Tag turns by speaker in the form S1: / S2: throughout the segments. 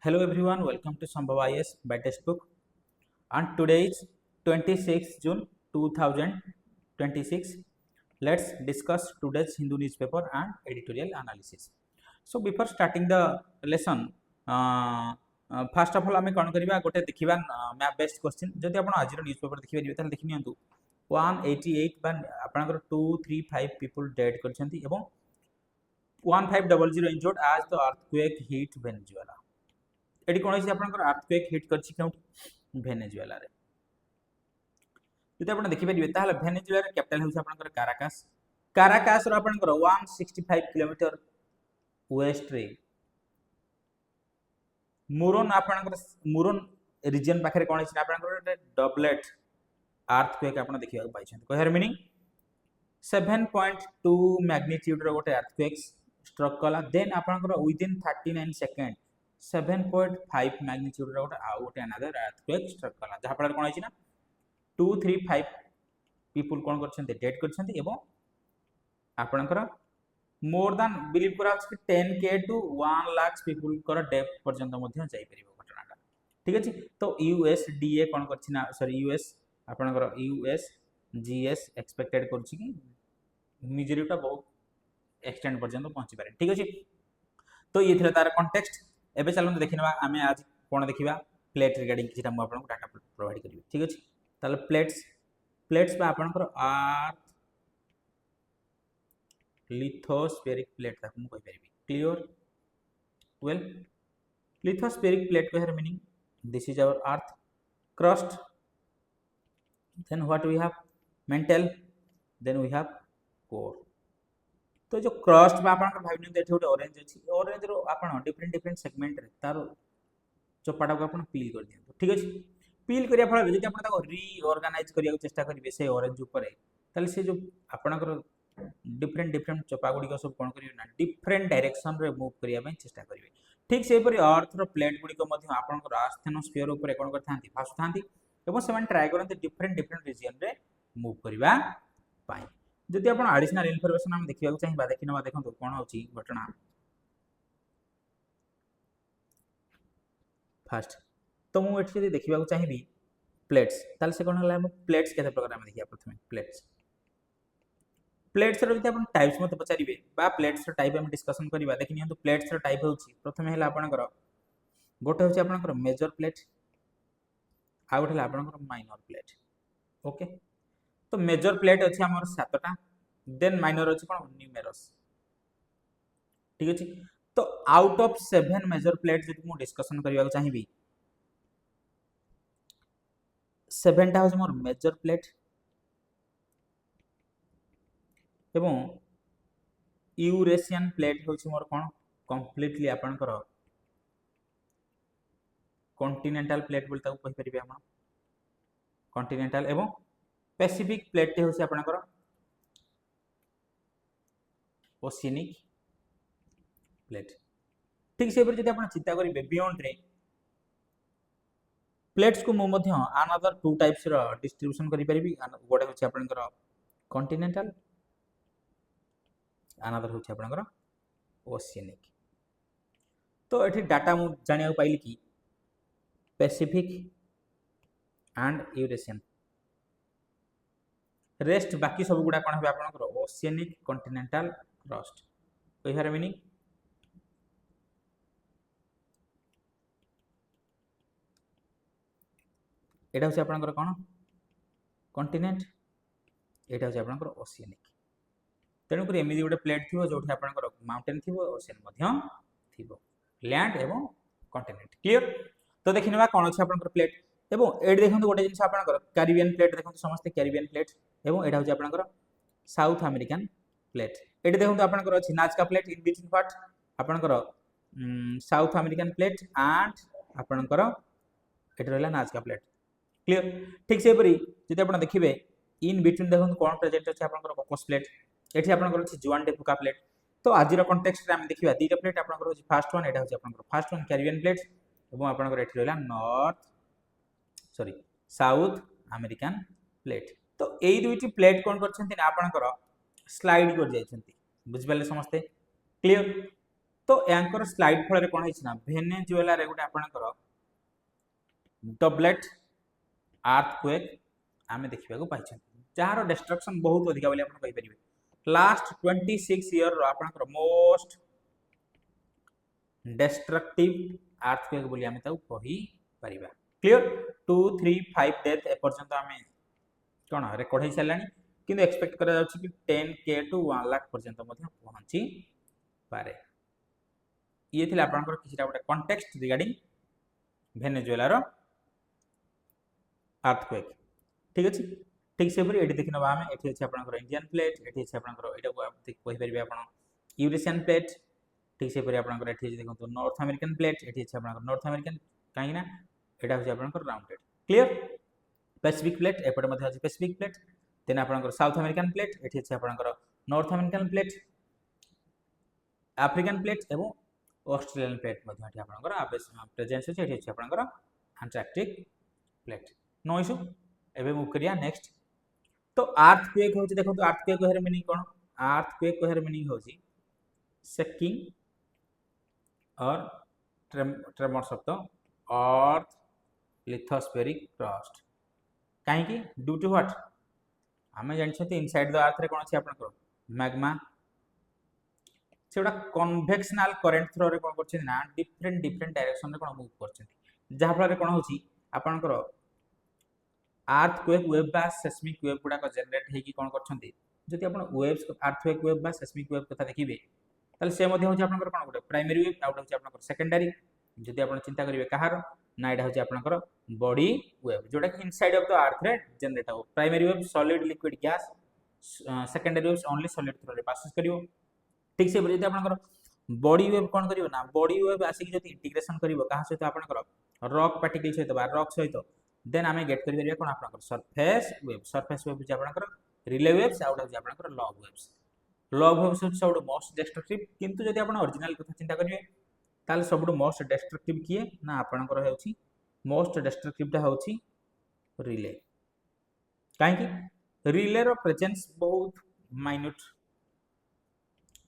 S1: Hello everyone, welcome to Sambhab IAS by textbook. And today is 26 June 2026. Let's discuss today's Hindu newspaper and editorial analysis. So before starting the lesson, first of all आम कौन करवा गोटे देखा map based question जदि आप आज newspaper देखिए ताले देखि नियंतु 188 बा आपनकर 235 पीपल डेड करछंती एवं 1500 इंजर्ड आज the earthquake hit Venezuela eighty कौन है आपनकर अर्थक्वेक हिट करछि केउट वेनेजुएला रे जदि आपण देखि परिबे ताहले वेनेजुएला कैपिटल होउछ आपनकर काराकास काराकास रो आपनकर 165 किलोमीटर वेस्ट रे मुरोन आपनकर मुरोन रीजन पाखरे कोन छै आपनकर डबलेट अर्थक्वेक आपण देखिबा पाइ छै कहर मीनिंग 7.2 मैग्नीट्यूड रो गोटे अर्थक्वेक स्ट्रक कला देन आपनकर विद इन 39 सेकंड 7.5 मैग्नीट्यूड रो गोटे आउ गोटे अनदर अर्थक्वेक स्ट्रक कला जहा पर कोन छै ना 235 पीपल कोन करछन्ते डेड करछन्ते एवं आपनकर मोर देन बिलीव करा 10k टू 1 लाख पीपल कर डेथ पर्यंत मध्य जाई परिबो घटनाटा ठीक अछि तो यूएसडीए कोन करछि ना सॉरी यूएस आपनकर यूएसजीएस एक्सपेक्टेड करछि कि मेजॉरिटी बहुत एक्सटेंड पर्यंत पहुंची पारे ठीक अछि तो ये थिला तार कॉन्टेक्स्ट एबे चलम देखिनबा आमे आज कोन देखिबा प्लेट रिगार्डिंग किछटा मु आपन डाटा प्रोवाइड करिवे ठीक अछि ताले प्लेट्स बा आपनकर अर्थ लिथोस्फेरिक प्लेट तक मु कहि परिबी क्लियर वेल लिथोस्फेरिक प्लेट कहर meaning this is our earth crust then what we have mantle then we have core तो जो क्रस्ट बा आपन भाबिनु देठ गोटे ऑरेंज अछि ऑरेंज रो आपन डिफरेंट सेगमेंट रे तार चोपाटा को आपन पील कर दियौ ठीक अछि पील करिया फल जदि आपन ताको रीऑर्गेनाइज करिया चेष्टा करिवे से ऑरेंज ऊपर ताले से जो आपनकर डिफरेंट चोपा गुडी को सब कोन करिवे ना डिफरेंट डायरेक्शन रे मूव करिया पय चेष्टा करिवे ठीक से परि अर्थ रो प्लेट गुडी को मध्य आपनकर आस्थेनोस्फियर ऊपर कोन करथांती फासुथांती एवं से ट्राए करते डिफरेंट रीजन रे मूव करबा पाई जदि आपण एडिशनल इन्फॉर्मेशन हम देखिबा चाहिबा देखिनबा देखंतु कोन होची घटना फर्स्ट तो मु एठी जदि देखिबा चाहिबी प्लेट्स ताल से कोन हला हम प्लेट्स केते प्रकार हम देखिया प्रथमे प्लेट्स रो जदि आपण टाइप्स मते पचारिबे बा प्लेट्स रो टाइप हम डिस्कशन करबा देखिनियंतु प्लेट्स रो टाइप होची प्रथमे हला आपनकर गोटे होची आपनकर मेजर प्लेट आ गोटे आपनकर माइनर प्लेट ओके तो मेजर प्लेट अछि हमर 7टा देन माइनर अछि कोन न्यूमेरस ठीक अछि तो आउट ऑफ 7 मेजर प्लेट जदि मु डिस्कशन करिया चाहिबी 7 टा होछि मोर मेजर प्लेट एवं यूरेशियन प्लेट होछि मोर कोन कंप्लीटली आपनकर कॉन्टिनेंटल प्लेट बोलता को कहि परिबे हम कॉन्टिनेंटल एवं पैसिफिक प्लेट होछि आपनकर ओशियनिक प्लेट ठीक से जदि आपण चिंता करिवे बियॉन्ड रे प्लेट्स को मु मध्य अनदर टू टाइप्स रो डिस्ट्रीब्यूशन करि परिबी गोटे होछि आपनकर कॉन्टिनेंटल अनदर होछि आपनकर ओशियनिक तो एठी डाटा मु जानिया पाइली कि पैसिफिक एंड यूरेशियन रेस्ट बाकी सब गुडा कोन हे आपनकर ओशियनिक कॉन्टिनेंटल क्रस्ट कहिहार मीनिंग एटा होछि आपनकर कोन कॉन्टिनेंट एटा होछि आपनकर ओशियनिक तेनु कर एमिदी गोटे प्लेट थिबो जोठी आपनकर माउंटेन थिबो ओशियन मध्य थिबो लैंड एवं कॉन्टिनेंट क्लियर तो देखिनबा कोन अछि आपनकर प्लेट एवं एड देखंतु गोटे जिंस आपनकर कैरिबियन प्लेट देखंतु समस्त कैरिबियन प्लेट एवं एडा होछि आपनकर साउथ अमेरिकन प्लेट एड देखंतु आपनकर अछि नाजका प्लेट इन बिटवीन पार्ट आपनकर साउथ अमेरिकन प्लेट एंड आपनकर एट रहला नाजका प्लेट क्लियर ठीक से परी जदि आपण देखिबे इन बिटवीन देखंतु कोन प्रेजेंट अछि आपनकर कोकोस प्लेट एठी आपनकर अछि जुआन डेफुका प्लेट तो आजिर कॉन्टेक्स्ट रे हम देखिबा दीटा प्लेट आपनकर अछि फर्स्ट वन एटा अछि आपनकर फर्स्ट वन कैरिबियन प्लेट एवं आपनकर एठी रहला साउथ अमेरिकन प्लेट तो एई दुईटी प्लेट कोन करछन्ती ना आपनकर स्लाइड कर जायछन्ती बुझिबले समस्ते क्लियर तो यांकर स्लाइड फल कौन है भेनेजुएला रे गोटे आपणकर डबलेट अर्थक्वेक आमे देखा पाई जार डिस्ट्रक्शन बहुत अधिक बोली आप कहींपर लास्ट 26 ईयर आपणकर मोस्ट डिस्ट्रक्टिव अर्थक्वेक बोली आमे ताऊ कहि परिबा क्लियर 2 3 5 डेथ एपर्यंत आमे कौन रेकर्ड हो सारे किंतु एक्सपेक्ट करा जाउछि कि 10K टू 1 लाख पर्यंत मध्य पहुंची पारे ये थिला आपनकर किछटा गोटे कॉन्टेक्स्ट रिगार्डिंग वेनेजुएला रो अर्थक्वेक ठीक अछि ठीक से एठी देखिनबा हमें एठी अछि आपनकर इंडियन प्लेट एठी अछि आपनकर एटा को आप कहि परिबे आपन यूरेशियन प्लेट ठीक से परि आपनकर एठी अछि देखंतु नॉर्थ अमेरिकन प्लेट एठी अछि आपनकर नॉर्थ अमेरिकन काईना एटा होछि आपनकर राउंडेड क्लियर पैसिफिक प्लेट एपटे मध्ये अछि पैसिफिक प्लेट देन आपनकर साउथ अमेरिकन प्लेट एठी अछि आपनकर north American plate African plate एवं ऑस्ट्रेलियन प्लेट मध्ये एठी आपनकर प्रेजेंस अछि एठी अछि आपनकर अंटार्कटिक प्लेट नो इशू एबे मूव करिया नेक्स्ट तो अर्थक्वेक होछि देखो अर्थक्वेक कहर मीनिंग कोन अर्थक्वेक कहर मीनिंग होछि शेकिंग और tremors of the earth lithospheric crust काहे कि ड्यू टू व्हाट आमे जानछथि इनसाइड द अर्थ रे कोन अछि आपनकर मैग्मा सेटा कन्वेक्शनल करंट थ्रो रे कोन करछथि ना डिफरेंट डायरेक्शन रे कोन मूव करछथि जहा फल रे कोन होछि आपनकर अर्थक्वेक वेव बा सेस्मिक वेव गुडा को जनरेट हेकी कोन करछथि जति आपण वेव्स अर्थक्वेक वेव बा सेस्मिक वेव कथा देखिबे ताले से मध्ये होछि आपनकर कोन गुडा प्राइमरी वेव आउट होछि आपनकर सेकेंडरी जति आपण चिंता करिवे कहार ना एटा होछि आपनकर बॉडी वेव जोटा कि इनसाइड ऑफ द अर्थ रे जनरेट हो primary wave solid liquid gas secondary waves only solid through रे पास करिवो ठीक से जति आपनकर बॉडी वेव कोन करिवो ना बॉडी वेव आसी जति इंटीग्रेशन करिवो कहा सहित आपनकर रॉक पार्टिकल सहित बा रॉक सहित देन आमे गेट करि परिया कोन आपनकर सरफेस वेव जे आपनकर रिले वेव्स आउट होछि आपनकर लॉग वेव्स सब मोस्ट डिस्ट्रक्टिव किंतु जति आपण ओरिजिनल कथा चिंता करिवे ताले सब मोस्ट डिस्ट्रक्टिव किए ना आपनकर हेउछि मोस्ट डिस्ट्रक्टिव टा होछि रिले काहे कि रिले रो प्रेजेंस बहुत माइन्यूट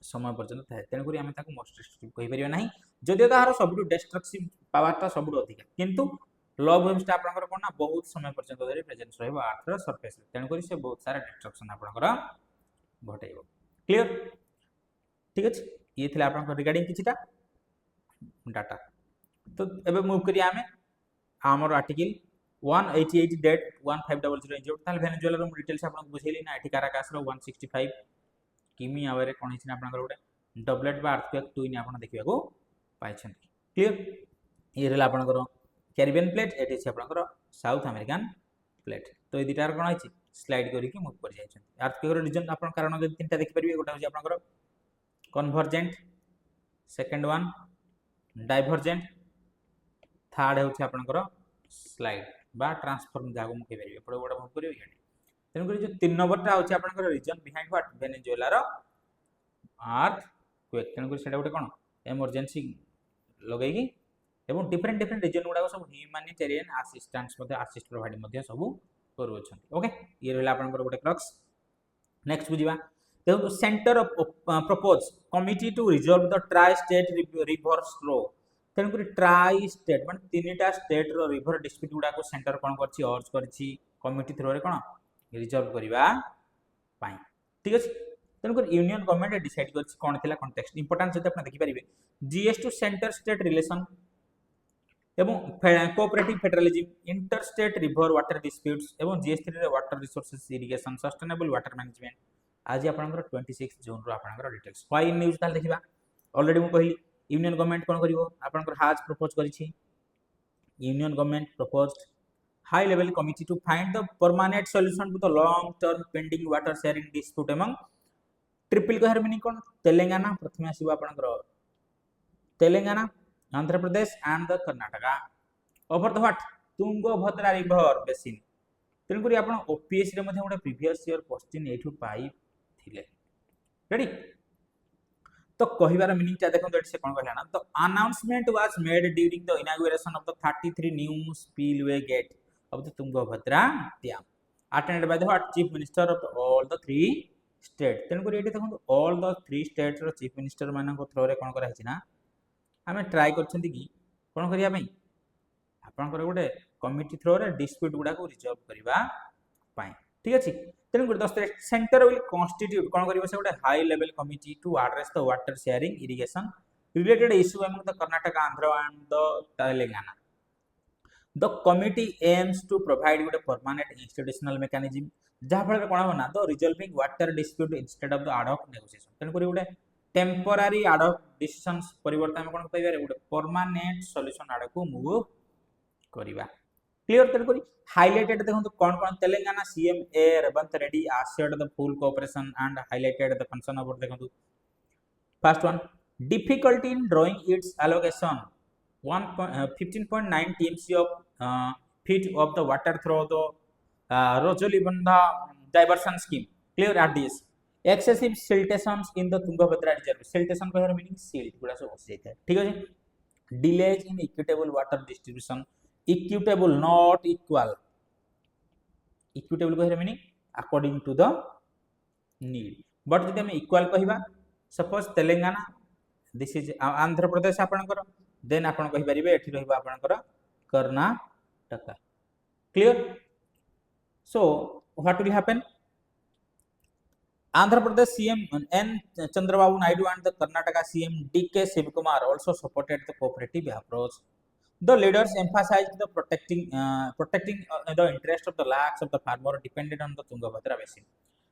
S1: समय पर्यंत थाए तेन करी आमे ताको मोस्ट डिस्ट्रक्टिव कहि परिया नाही जदि ताहार सब डिस्ट्रक्टिव पावर टा सब अधिक किंतु लॉग वेव्स टा आपनकर कोन ना बहुत समय पर्यंत धरि प्रेजेंस रहबो अर्थ रो सरफेस तेन करी से बहुत सारा डिस्ट्रक्शन आपनकर घटेइबो क्लियर ठीक अछि ये थिला आपनकर रिगार्डिंग किछटा डाटा तो एबे मूव करिया आमे हमर आर्टिकल 188 डेट 1500 इंजर्ड ताल वेनेजुएला रो डिटेल्स आपन बुझेली ना एठी काराकास रो 165 किमी आवेरे कोन हिसिना आपनकर गोटे डबलेट बा अर्थक्वेक 2 इन आपन देखिबा को पाइछन क्लियर ये रहला आपनकर कैरिबियन प्लेट एठी छै आपनकर साउथ अमेरिकन प्लेट तो ए दिटार कोन आछि स्लाइड करी के मूव कर जाय छै अर्थक्वेक रो रीजन आपन कारण जदि तीनटा देखि परबे गोटा होछि आपनकर convergent second one divergent third होछि आपनकर स्लाइड बा ट्रांसफॉर्म जागो मु कहि परबे पडो गोटा मूव करियो यानी तेन करी जो 3 नंबरटा होछि आपनकर रीजन बिहाइंड व्हाट वेनेजुएला रो अर्थक्वेक तेन करी सेटा गोटे कोन इमरजेंसी लगेगी एवं डिफरेंट रीजन गुडा सब ह्यूमैनिटेरियन असिस्टेंस मध्ये असिस्ट प्रोवाइड मध्ये सब करू छथि ओके ये रहला आपनकर गोटे क्रक्स नेक्स्ट बुझिबा देखो centre of propose committee to resolve the tri state river flow तेन करी ट्राई स्टेट माने तीनटा स्टेट रो रिवर डिस्प्यूट गुडा को सेंटर कोन करछि अर्ज करछि कमिटी थ्रू रे कोन रिजॉल्व करिवा पाई ठीक अछि तेन करी यूनियन गवर्नमेंट डिसाइड करछि कोन थिला कॉन्टेक्स्ट इंपोर्टेंस जते आपण देखि परिबे GS two centre state relation एवं cooperative federalism inter state river water disputes एवं जीएस3 रे water resources irrigation sustainable water management आज आपनकर 26 जून रो आपनकर डिटेल्स व्हाई न्यूज ताल देखिबा ऑलरेडी मु कहिली यूनियन गवर्नमेंट कोन करिवो आपनकर हाज प्रपोज करिछि union government proposed high level committee to find the permanent solution to the long term pending water sharing dispute among triple कहर मीनिंग कोन तेलंगाना प्रथम आसीबा आपनकर Telangana Andhra Pradesh and the Karnataka over the what Tungabhadra river basin तेन करी आपण ओपीएससी रे मध्ये गोटे प्रीवियस ईयर क्वेश्चन एठू पाई थिले रेडी तो कहिबार मीनिंग ता देखो से कोन कहला ना तो announcement was made during the inauguration of the 33 new spillway gate of the Tungabhadra dam attended by the what chief minister of all the 3 state तेन करी एठी देखो ऑल द 3 स्टेट रो चीफ मिनिस्टर मानन को थ्रो रे कोन करा हिछि ना आम ट्राए कर कौन करने आपंकर गोटे कमिटी थ्रो रे डिस्प्यूट गुड़ा को रिजल्व करने ठीक अच्छे तेणुक द सेंटर विल कन्स्टिट्यूट कौन कर गोटे high level committee to address the water sharing irrigation related issue among the Karnataka, Andhra and the Telangana. The committee aims to provide with a permanent institutional mechanism जहाँ फल कौन हम ना तो resolving water dispute instead of the ad hoc negotiation तेणुक गोटे temporary ad hoc decisions परिवर्तन आम कौन कह गोटे परमानेंट सॉल्यूशन आड़ को मूव करवा क्लियर तेणुक हाइलाइटेड देखो कौन कौन Telangana CM A Revanth Reddy assured the full cooperation and highlighted the concern about देखो first one difficulty in drawing its allocation 15.9 TMC of feet of the water through the Rojolibandha diversion scheme clear RDS excessive siltations in the Tungabhadra reserve siltation कहर meaning silt गुड़ा सब बस जाता है ठीक है delays in equitable water distribution equitable not equal equitable कहर meaning according to the need but जब हम equal कहबा suppose Telangana this is Andhra Pradesh आपनकर देन आपन कहि परिबे एठी रहबा आपनकर Karnataka clear so what will happen Andhra Pradesh CM N Chandrababu Naidu and the Karnataka CM DK Shivakumar also supported the cooperative approach the leaders emphasized the protecting the interest of the lakhs of the farmer dependent on the Tungabhadra basin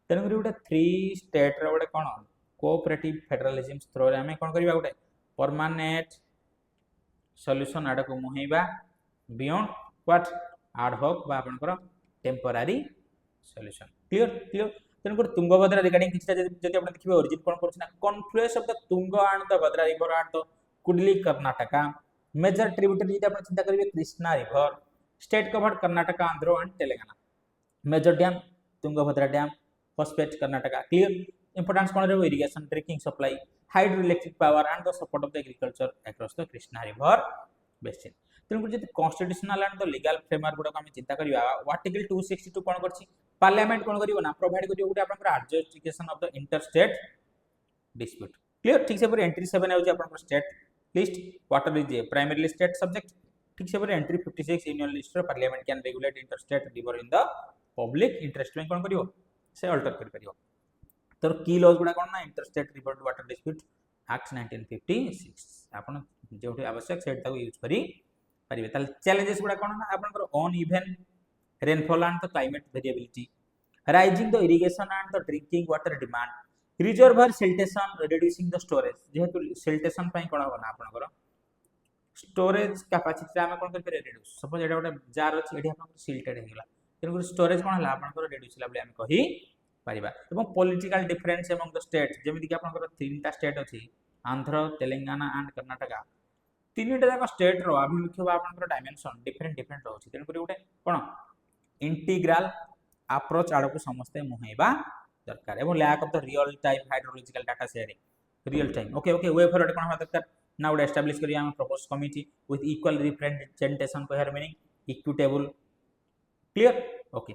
S1: तेनु गोटे 3 state रे गोटे कोन cooperative federalism throw रे हमें कोन करबा गोटे permanent solution आड़ को मुहेबा बियॉन्ड व्हाट एड हॉक बा आपनकर टेम्पोरारी सॉल्यूशन क्लियर क्लियर तेन गोटे तुंगभद्रा रिगार्डिंग किछटा जदि आपण देखिबे ओरिजिन कोन करछना confluence of the Tunga and the Bhadra river at the Kudli Karnataka major tributary जदि आपण चिंता करिवे Krishna river state covered Karnataka Andhra and Telangana major dam Tungabhadra dam phosphate Karnataka clear importance कौन रहे irrigation drinking supply hydroelectric power and the support of the agriculture across the Krishna river basin तेणुक जब constitutional and the legal framework गुड़ा आम चिंता करवा article 262 कौन कर parliament कौन कर प्रोवाइड कर गोटे आप adjudication of the interstate dispute clear ठीक से एंट्री 7 है state list water is primary state subject ठीक से entry 56 union list parliament can regulate interstate river in the public interest में कौन कर से अल्टर कर तर की लॉज गुडा कोन ना interstate river water dispute act 1956 आपण जोठी आवश्यक सेट ताको यूज करी परिबे ताल चैलेंजेस गुडा कोन ना आपनकर on even rainfall and the climate variability rising the irrigation and the drinking water demand reservoir siltation reducing the storage जेहेतु सिल्टेशन पई कोन होना आपनकर स्टोरेज कैपेसिटी रा हम कोन कर रिड्यूस सपोज एटा गोटे जार अछि एठी आपनकर सिल्टेड हेगला तेन स्टोरेज कोन हला आपनकर रिड्यूस ला बले हम कहि परिबा एवं political difference among the state जेमिति कि आपनकर तीनटा स्टेट अछि आंध्र तेलंगाना एंड कर्नाटका तीनटा जाक स्टेट रो अभिमुख्य बा आपनकर डायमेंशन डिफरेंट रहउछि तेन करी गोटे कोन इंटीग्रल अप्रोच आड़ को समस्त मुहेबा दरकार एवं lack of the real time hydrological data sharing real time okay okay way forward कोन होबा दरकार ना गोटे एस्टैब्लिश करिया हम propose committee with equal representation कहर meaning equitable clear okay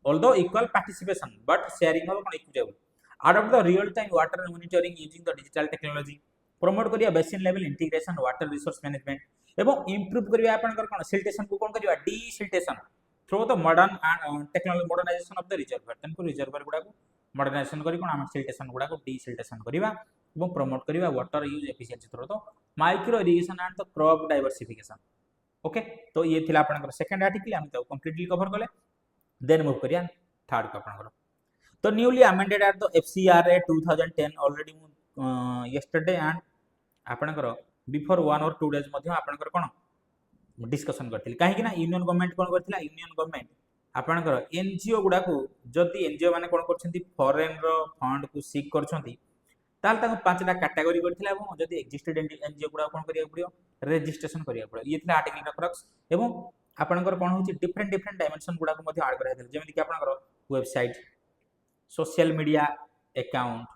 S1: although equal participation but sharing of equitable adopt the real time water monitoring using the digital technology promote करिया basin level integration water resource management एवं improve करिया आपनकर कोन siltation को कोन करिया desiltation through the modern and technology modernization of the reservoir तन को reservoir गुडा को modernization करी कोन हम siltation गुडा को desiltation करिवा एवं promote करिवा water use efficiency through the micro irrigation and the crop diversification okay तो ये थिला आपनकर सेकंड आर्टिकल हम तो कंप्लीटली कवर करले देन मूव करिया थर्ड को आपनकर तो newly amended at the FCRA 2010 already yesterday and आपनकर बिफोर 1 और 2 डेज मध्ये आपनकर कोन डिस्कशन करथिल काहे कि ना यूनियन गवर्नमेंट कोन करथिला यूनियन गवर्नमेंट आपनकर एनजीओ गुडा को जदी एनजीओ माने कोन करछंती फॉरेन रो फंड को सीक करछंती ताल ताको पांचटा कैटेगरी करथिला एवं जदी एक्जिस्टेड एनजीओ गुडा कोन करिया पड़ियो रजिस्ट्रेशन करिया पड़ियो ये थिला आर्टिकल रा क्रक्स एवं आपनकर कोन होची डिफरेंट डायमेंशन गुडा को मध्ये ऐड करा देल जेमिति कि आपनकर website social media account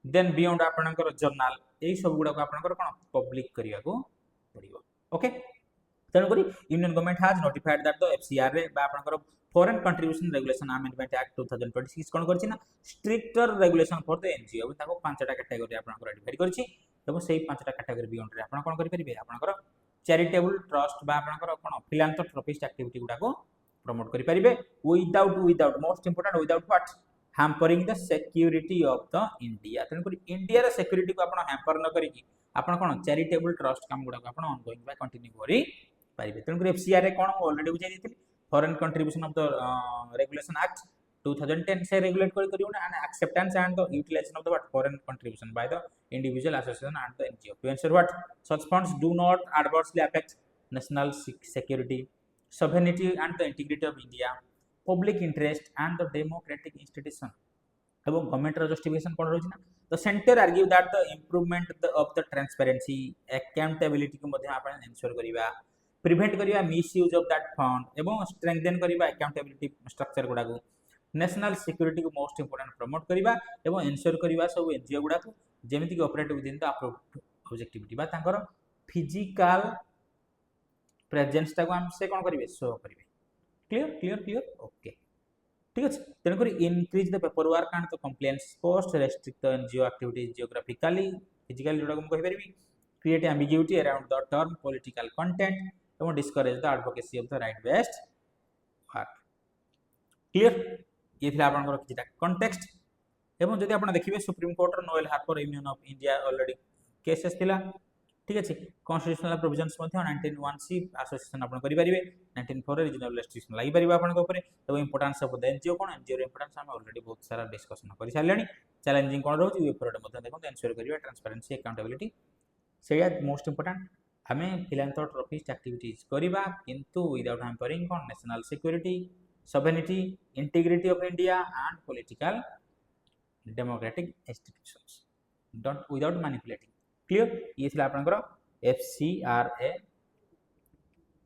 S1: then beyond आपनकर जर्नल एई सब गुडा को आपनकर कोन पब्लिक करिया को पड़ियो ओके तेन करी union government has notified that the FCRA बा आपनकर foreign contribution regulation amendment act 2026 कोन करछि ना stricter regulation for the NGO ताको पांचटा कैटेगरी आपनकर डिवाइड करछि एवं से 5टा कैटेगरी बियॉन्ड रे आपण कोन करि परिबे आपनकर चैरिटेबल ट्रस्ट बा आपनकर कोन फिलांथ्रोपिस्ट एक्टिविटी गुडा को प्रमोट करि परिबे without most important without what hampering the security of the India तेन करी इंडिया रे सिक्योरिटी को आपण हैम्पर न करी कि आपण कोन चैरिटेबल ट्रस्ट काम गुडा को आपण ऑनगोइंग बा कंटिन्यू करि परिबे तेन करी एफसीआर रे कोन ऑलरेडी बुझाई दिथिली foreign contribution of the regulation act 2010 से रेगुलेट करियो ना and acceptance and the utilisation of the what foreign contribution by the individual association and the NGO to ensure what such funds do not adversely affect national security, sovereignty and the integrity of India, public interest and the democratic institution. এবং গভর্নমেন্টর জস্টিফিকেশন কোন রয়েছে না তো centre argue that the improvement of the transparency accountability কো মধ্যে आपण ensure করিবা prevent করিবা misuse of that fund এবং স্ট্রেংথেন করিবা অ্যাকাউন্টেবিলিটি স্ট্রাকচার গুডা को नेशनल सिक्योरिटी को मोस्ट इंपोर्टेंट प्रमोट करिबा एवं एनश्योर करिबा सब एनजीओ गुडा को जेमिति कि operate within the approved objectivity बा तांकर फिजिकल प्रेजेंस ता को हम से कोन करिवे शो करिवे क्लियर ओके ठीक अछि तेन करी increase the paper work and the compliance cost restrict the NGO activities geographically physically जोडा को कहि परिबी create ambiguity around the term political content एवं discourage the advocacy of the right based work clear ये थिला आपनकर किछटा कॉन्टेक्स्ट एवं जदि आपण देखिबे सुप्रीम कोर्ट रो Noel Harper union of India already cases थिला ठीक अछि कॉन्स्टिट्यूशनल प्रोविजंस मध्ये 1901 सी एसोसिएशन आपण करि परिबे 1904 रीजनल रेस्ट्रिक्शन लागि परिबा आपण को ऊपर एवं इंपोर्टेंस ऑफ द एनजीओ कोन एनजीओ रो इंपोर्टेंस हम ऑलरेडी बहुत सारा डिस्कशन करि सारलेनी चैलेंजिंग कोन रहउची ऊपर मध्ये देखो एंश्योर करिवा ट्रांसपेरेंसी अकाउंटेबिलिटी सेया मोस्ट इंपोर्टेंट हमें फिलैंथ्रोपिस्ट एक्टिविटीज करिबा किंतु विदाउट हैम्परिंग कोन national security sovereignty, integrity of India and political democratic institutions don't without manipulating clear ये थिला आपनकर FCRA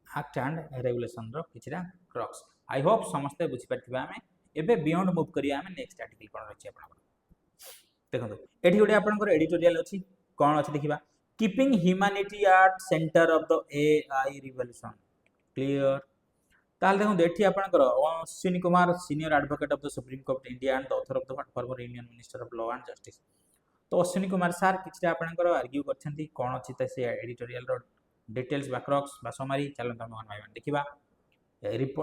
S1: act and regulation रो किछरा क्रक्स आई होप समस्त बुझि परथिबा हमें एबे बियॉन्ड मूव करिया हमें नेक्स्ट आर्टिकल कोन रहछि आपनकर देखंतु एठी गोटे आपनकर एडिटोरियल अछि कोन अछि देखिबा keeping humanity at centre of the AI revolution clear ताल देखो एठी आपनकर Ashwini Kumar senior advocate of the supreme court India and the author of the former union minister of law and justice तो अश्विनी कुमार सर किछटा आपनकर आर्ग्यू करछंती कोन अछि त से एडिटोरियल रो details बैकरॉक्स बा समरी चलन हम वन बाय वन देखिबा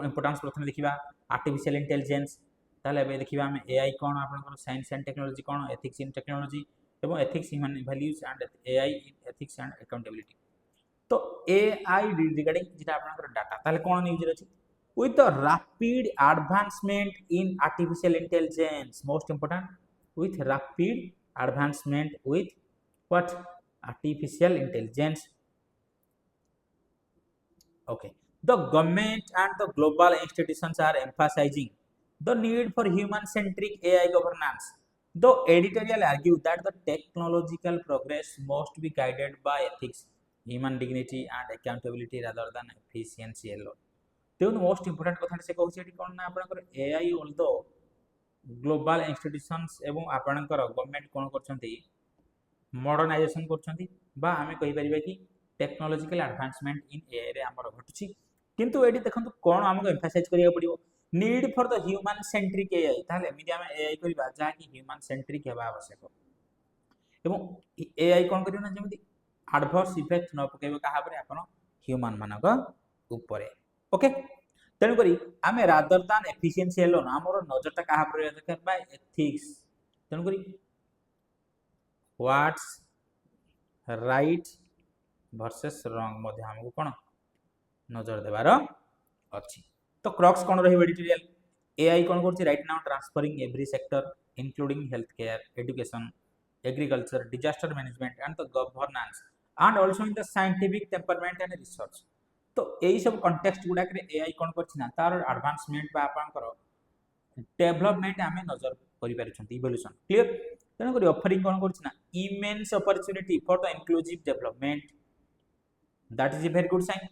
S1: इंपोर्टेंस प्रथम देखिबा आर्टिफिशियल इंटेलिजेंस ताले एबे देखिबा हम एआई कोन आपनकर साइंस एंड टेक्नोलॉजी कोन एथिक्स इन टेक्नोलॉजी एवं ethics human values and AI in ethics and accountability तो एआई रिगार्डिंग जेटा आपनकर डाटा ताले कोन न्यूज रे अछि with the rapid advancement in artificial intelligence most important with rapid advancement with what artificial intelligence okay the government and the global institutions are emphasizing the need for human centric AI governance though editorial argue that the technological progress must be guided by ethics human dignity and accountability rather than efficiency alone तेन most important कथा से कहूँ ये कौन ना आपनकर AI all the global institutions एवं आपनकर गवर्नमेंट कोन करछंती मॉडर्नाइजेशन करछंती बा हमें कहि परिबा कि टेक्नोलॉजिकल एडवांसमेंट इन एआई रे हमर घटुची किंतु एडी देखंतु कोन हमको एम्फसाइज करिया पड़िबो need for the human centric AI ताले एमिति हम एआई करबा जा कि ह्यूमन सेंट्रिक हेबा आवश्यक एवं एआई कोन करियो ना जेमिति एडवर्स इफेक्ट न पकेबो काहा परे आपन ह्यूमन मानक ऊपर ओके तेणु करी आमे रादर दान एफिशिएंसी एलोन हमर नजरटा काहा पर दरकार बा एथिक्स तेणु करी व्हाट्स राइट वर्सेस रॉन्ग मध्ये हमको कोन नजर देबार अछि तो क्रक्स कोन रही एडिटोरियल एआई कोन करछि right now transferring every sector including health care education agriculture disaster management and the governance and also in the scientific temperament and research तो यही सब कॉन्टेक्स्ट गुडा करे एआई कोन करछि ना तार एडवांसमेंट बा आपनकर डेवलपमेंट हमें नजर करि पारिछंती इवोल्यूशन क्लियर तेन करी ऑफरिंग कोन करछि ना immense opportunity for the inclusive development that is a very good sign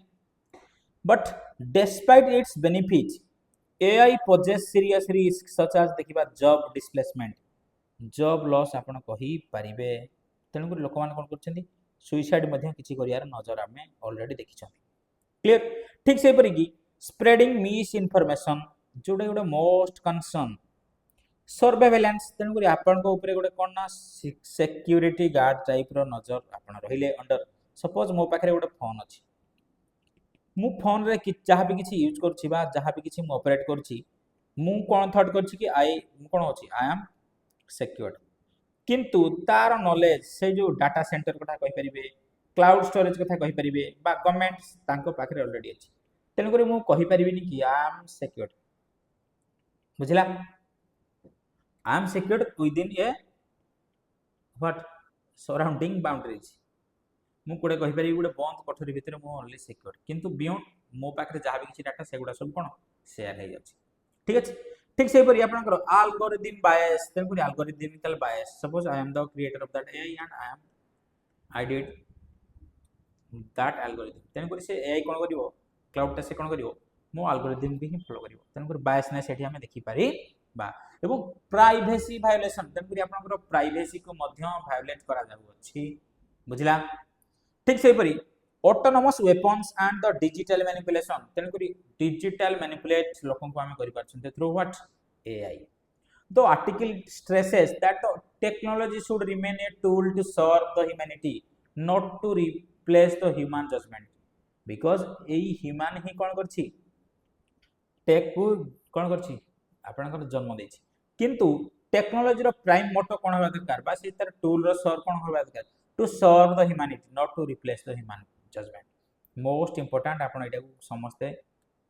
S1: but despite its benefit AI poses serious risk such as देखिबा जॉब डिस्प्लेसमेंट जॉब लॉस आपण कहि परिबे तेन करी लोकमान कोन करछंती सुइसाइड मध्ये किछि करियार नजर हमें ऑलरेडी देखिछंती क्लियर ठीक से परी की स्प्रेडिंग मिस इन्फॉर्मेशन जोडे गोटे मोस्ट कंसर्न सर्वेलेंस तेणुक आपण गोटे कौन ना सिक्यूरीटी गार्ड टाइप नजर आप रहिले अंडर सपोज मो पाखे गोटे फोन अच्छी मु फोन रे जहाँ भी किसी यूज करुँची जहाँ भी किसी ऑपरेट करुँची मु कौन थॉट करुँची कि कौन अच्छी आई एम सिक्योर्ड किंतु तार नॉलेज से जो डाटा सेंटर कथा कहि परिबे क्लाउड स्टोरेज कथा कहि परिबे बा गवर्नमेंट तांको पाखरे ऑलरेडी अछि तेनु करी मु कहि परिबिनी कि आई एम सिक्योर्ड बुझला आई am secured within A what surrounding boundaries मु कोडे कहि परिबी गोटे बंद कोठरी भितर मु ओनली सिक्योर्ड किंतु बियॉन्ड मो पाखरे जहाँ भी किसी डाटा सेगुडा सब कोन शेयर हो जाछि ठीक अछि ठीक से परि आपनकर algorithm bias तेनु algorithmical bias suppose I am the creator of that AI and I did that algorithm तेनु से AI कोन करिवो क्लाउड टा से कोन करिवो मो algorithm भी फॉलो करिवो तेनु biasness सेठी हमें देखि पारि बा एवं प्राइवेसी वायोलेशन तेनु आपनकर प्राइवेसी को मध्य वायोलेट करा जाउ अछि बुझला ठीक से परि autonomous weapons and the digital manipulation तेणुकरी digital manipulate लोकों को आम कर through what AI the article stresses that the technology should remain a tool to serve the humanity not to replace the human judgment because AE human ही कौन करछि take को कौन करछि आपनकर जन्म देछि किंतु टेक्नोलॉजी रो प्राइम मोटो कोन होबा दरकार बा से तर टूल रो सर्व कोन होबा दरकार to serve the humanity not to replace the human judgement most important आपण एटा समस्ते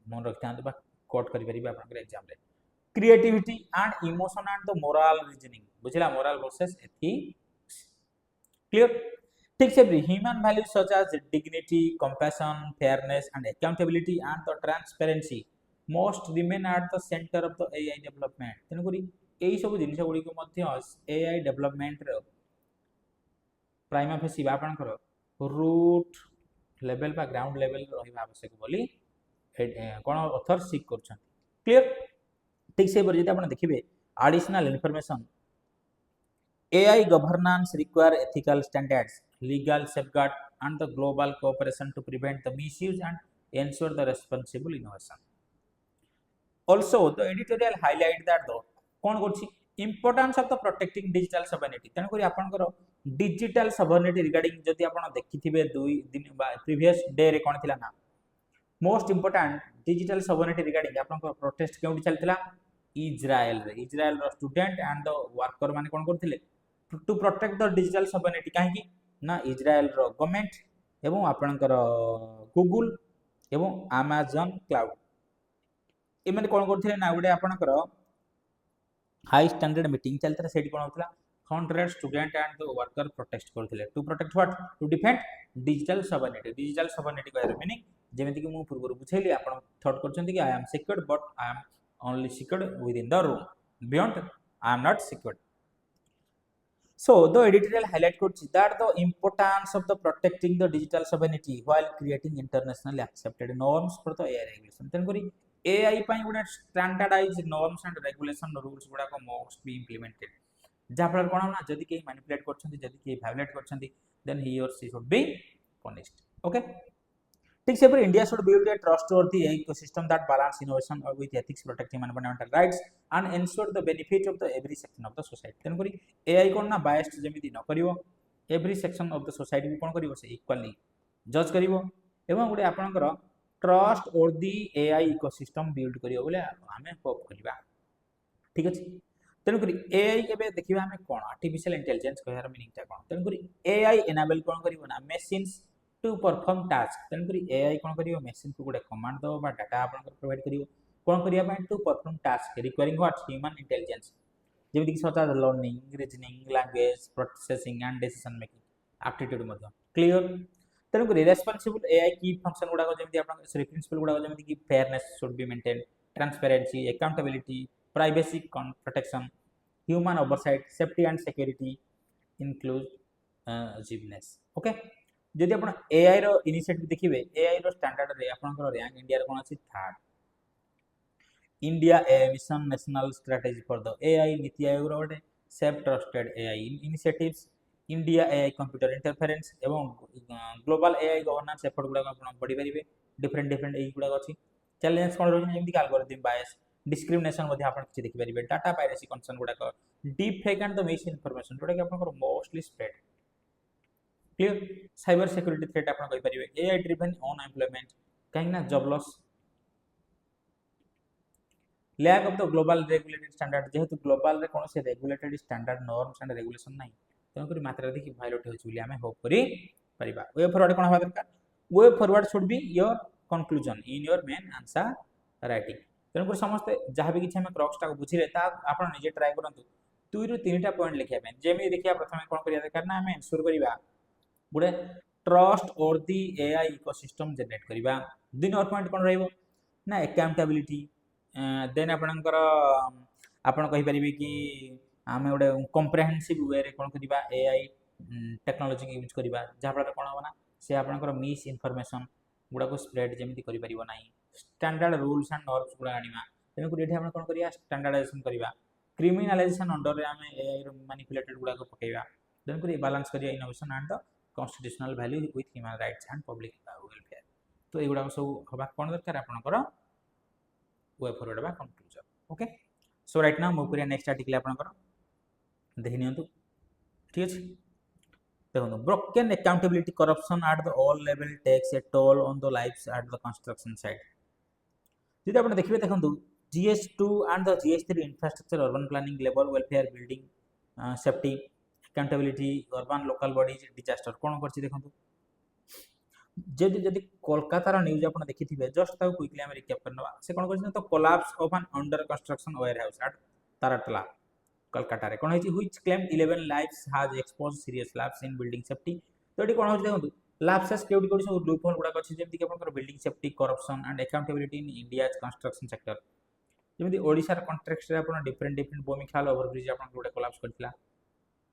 S1: मन रखथांत बा कोट करि परिबा आपनकर एग्जाम रे creativity and emotion and the moral reasoning बुझला मोरल वर्सेस एथिक्स क्लियर ठीक से human values such as dignity compassion fairness and accountability and the transparency most remain at the centre of the AI development तेनकरी एई सब जिनिस गुडी को मध्य एआई डेवलपमेंट रो प्राइमा फेसी आपनकर रूट लेवल बा ग्राउंड लेवल रहिबा आवश्यक बोली कोन ऑथर सीख करछन क्लियर ठीक से पर जति आपण देखिबे additional information AI governance require ethical standards legal safeguard and the global cooperation to prevent the misuse and ensure the responsible innovation also the editorial highlight that the कोन करछि importance of the protecting digital sovereignty तेन करी आपनकर digital sovereignty regarding जति आपण देखिथिबे 2 दिन बा previous day रे कोन थिला ना most important digital sovereignty regarding आपनकर प्रोटेस्ट केउटी चलथिला इजराइल रो स्टूडेंट एंड द वर्कर माने कोन करथिले to protect the digital sovereignty काहे कि ना इजराइल रो गवर्नमेंट एवं आपनकर गूगल एवं अमेज़न क्लाउड एमने कोन करथिले ना गुडे आपनकर हाई स्टैंडर्ड मीटिंग चलता सेठी कोन होतला 100 student and the worker protest करथिले to protect what to defend digital sovereignty का मीनिंग जेमिति कि मु पूर्व बुझैली आपण थॉट करछंती कि I am secured but I am only secured within the room beyond I am not secured so the editorial highlight could that the importance of the protecting the digital sovereignty while creating internationally accepted norms for the AI regulation then kori AI ପାଇଁ ଗୋଟେ standardized norms and regulation rules गुडा को must be implemented जहाँ कोन ना जदि के manipulate करछंती जदि के violet करछंती then he or she should be punished okay ठीक से पर India should build a trustworthy ecosystem that balance innovation with ethics protecting fundamental rights and ensure the benefit of the every section of the society तेन करी AI कोन ना biased जेमिति न करिवो every section of the society कोन करिवो से equally जज करिवो एवं गुडे आपनकर trust और दी AI इकोसिस्टम बिल्ड करियो बोले हमें होप करिबा ठीक अछि तेन करी AI केबे देखिबा हमें कोन आर्टिफिशियल इंटेलिजेंस कहर मीनिंग ता कोन तेन करी AI एनेबल कोन करिवो ना मशीन्स टू परफॉर्म टास्क तेन करी AI कोन करिवो मशीन को गुडे कमांड दो बा डाटा आपन प्रोवाइड करिवो कोन करिया पय to perform task requiring what human intelligence जेमिति कि सता learning reasoning language processing and decision making aptitude मध्य क्लियर तेन करी रेस्पोंसिबल AI की फंक्शन गुडा को जेमिति आपन प्रिंसिपल गुडा को जेमिति कि fairness should be maintain transparency accountability privacy protection human oversight safety and security inclusiveness okay जदि आपण AI रो इनिशिएटिव देखिबे AI रो स्टैंडर्ड रे आपनकर रैंक इंडिया रे कोन अछि third India AI mission national strategy for the AI NITI Aayog रो गोटे safe trusted AI initiatives India AI computer interference एवं ग्लोबल AI गवर्नेंस एफर्ट गुडा आपण पढी परिबे डिफरेंट एई गुडा अछि चैलेंज कोन रहै जेमिति एल्गोरिथम बायस डिस्क्रिमिनेशन मध्ये आपण किछि देखि परिबे डाटा पायरेसी कंसर्न गुडा deep fake and the misinformation जोटा कि आपन mostly spread clear cyber security threat आपन कहि परिबे एआई ड्रिवन अनएम्प्लॉयमेंट कहीं ना job loss lack of the global regulated standard जेहेतु ग्लोबल रे कोन से regulated standard norms and regulation नाही तेणुकर मात्राधिक भायोलेट होछि आम होप करी परिबा वे फॉरवर्ड कोन हवा दरकार way forward should be your conclusion in your main answer writing तेणुकर समस्त जहाँ भी किसी आम क्रक्सटा बुझे आप निजे ट्राए करूँ 2 ରୁ 3टा पॉइंट लिखा जमी देखिए प्रथम कौन करिया दरकार ना आम एनश्योर करिबा गोटे ट्रस्ट और दी एआई इकोसिस्टम जनरेट करिबा 2 नंबर पॉइंट कौन रहइबो ना अकाउंटेबिलिटी देन आपनकर आपन कहि परिबे कि आमे गोटे कॉम्प्रिहेंसिव वे रे कौन करिबा एआई टेक्नोलॉजी यूज करिबा जहाँ फल कौन होना से आपनकर मिस इन्फॉर्मेशन गुड़ा को स्प्रेड जमी कर स्टैंडर्ड रूल्स एंड नॉर्म्स गुड़ा आनिबा तेणुकर ये कौन करिया स्टैंडर्डाइजेशन करिबा क्रिमिनलाइजेशन अंडर रे आमे एआई रो मैनिपुलेटेड गुड़ा को पकेबा तेणुकर बैलेंस करिया innovation and constitutional value with human rights and public welfare तो एगुड़ा सब हवा कौन दरकार आपनकर वे फॉरवर्ड बा conclusion okay so right now move करिया नेक्स्ट आर्टिकल आपनकर देखि नियंतु ठीक अछि देखो broken accountability corruption at the all level takes a toll on the lives at the construction site जदि आपण देखिबे देखंतु GS2 and the GS3 infrastructure urban planning labour welfare building safety accountability urban local bodies disaster कोन करछि देखंतु जदि जदि कोलकाता रो न्यूज आपण देखिथिबे जस्ट ताऊ क्विकली हम रिकैप करनवा से कोन करछि तो collapse of an under construction warehouse at Taratala Kolkata रे कोन होछि which claim 11 lives has expose serious lapse in building safety तो एटी कोन होछि देखंतु लैप्सेस केउटी कोडी सब लूप होल गुडा अछि जेमति कि आपनकर building safety corruption and accountability in India's construction sector जेमति ओडिसा रे कॉन्टेक्स्ट रे आपण डिफरेंट भूमिखाल ओवरब्रिज आपण गुडा कोलैप्स करथिला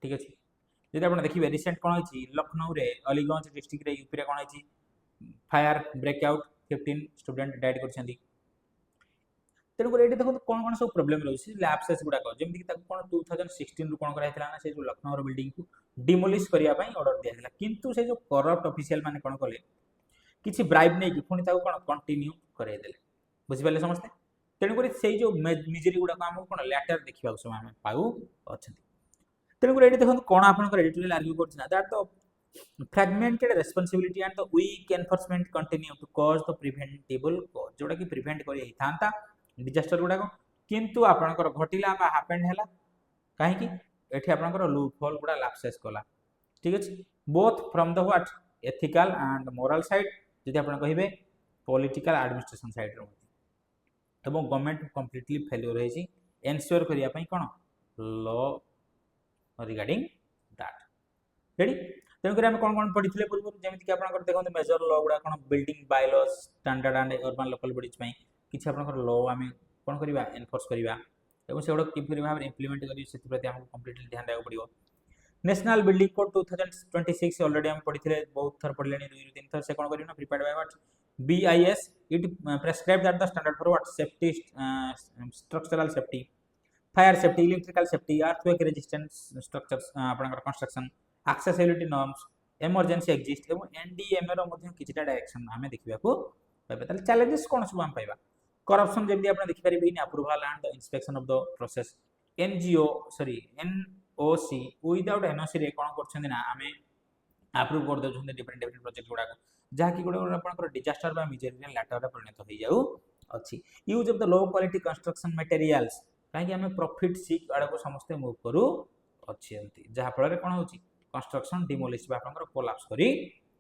S1: ठीक अछि जदि आपण देखिबे रिसेंट कोन होछि लखनऊ रे अलीगंज डिस्ट्रिक्ट रे यूपी रे कोन होछि फायर ब्रेकआउट 15 स्टूडेंट डाइड करछंती तेणुकर ये देखो कौन कौन सब प्रोब्लेम रही लैप्सेस गुड़ाक जमी कौन 2016 रु कौन कराइला ना से जो लखनऊ बिल्डिंग को डिमोलिश करने ऑर्डर दिया किंतु से जो करप्ट ऑफिशियल माने कौन कले किसी ब्राइब नहीं पुणी कौन कंटिन्यू करदे बुझिपारे समस्ते तेणुकर से जो मिजरी गुड़ाक आम कौन लैटर देखा सब आम पाऊ अच्छा तेणुकर ये देखो कौन आप एडिटोरियल आर्ग्यू करना that the fragmented responsibility and the weak enforcement continue to cause the preventable cause जोटा कि प्रिवेंट करी था डिजास्टर गुड़ाक किंतु आपनकर घटिला बा हैपेंड हैला काहे कि एठी आपनकर लूप होल गुडा लैप्सेस कला ठीक अछि both from the what ethical and moral side जदि आपन कहिबे पॉलिटिकल एडमिनिस्ट्रेशन साइड रो एवं गवर्नमेंट कंप्लीटली फेल्योर होइछि एनश्योर करिया पई कोन लॉ रिगार्डिंग दैट रेडी तेणुकर आम कौन कौन पढ़ी पूर्व जमी कि आप देखते मेजर लॉ गुड़ा कौन building by laws standard and urban local bodies किसी आप लॉ आम कौन करवा एनफोर्स करवा और से किपरि भाव इम्प्लीमेंट करी से प्रति हमको कंप्लीटली ध्यान देगा पड़ो नेशनल बिल्डिंग कोड 2026 ऑलरेडी हम पढ़ी बहुत थर पढ़ले 2 ରୁ 3 थर से कौन करना prepared by what BIS it prescribe that the standard for what safety structural safety fire safety electrical safety earthquake resistance structures आपनकर construction accessibility norms emergency exist एवं एनडीएमए रो मध्ये किछटा डायरेक्शन हमें देखिबा को पाइबा ताले चैलेंजेस कोन सब हम पाइबा करप्शन जेमदी आपन देखि परिबे in approval and the inspection of the process NOC without NOC रे कोन करछन ना हमें अप्रूव कर दउछन डिफरेंट प्रोजेक्ट गुडा जहा कि गुडा आपन डिजास्टर बा मेजर लैटर रे परिणत होई जाउ अछि use of the low quality construction materials काहे कि हमें प्रॉफिट सीक आडा को समस्त मूव करू अछि जहा फल रे कोन होछि कंस्ट्रक्शन डिमोलिश बा आपन कोलैप्स करी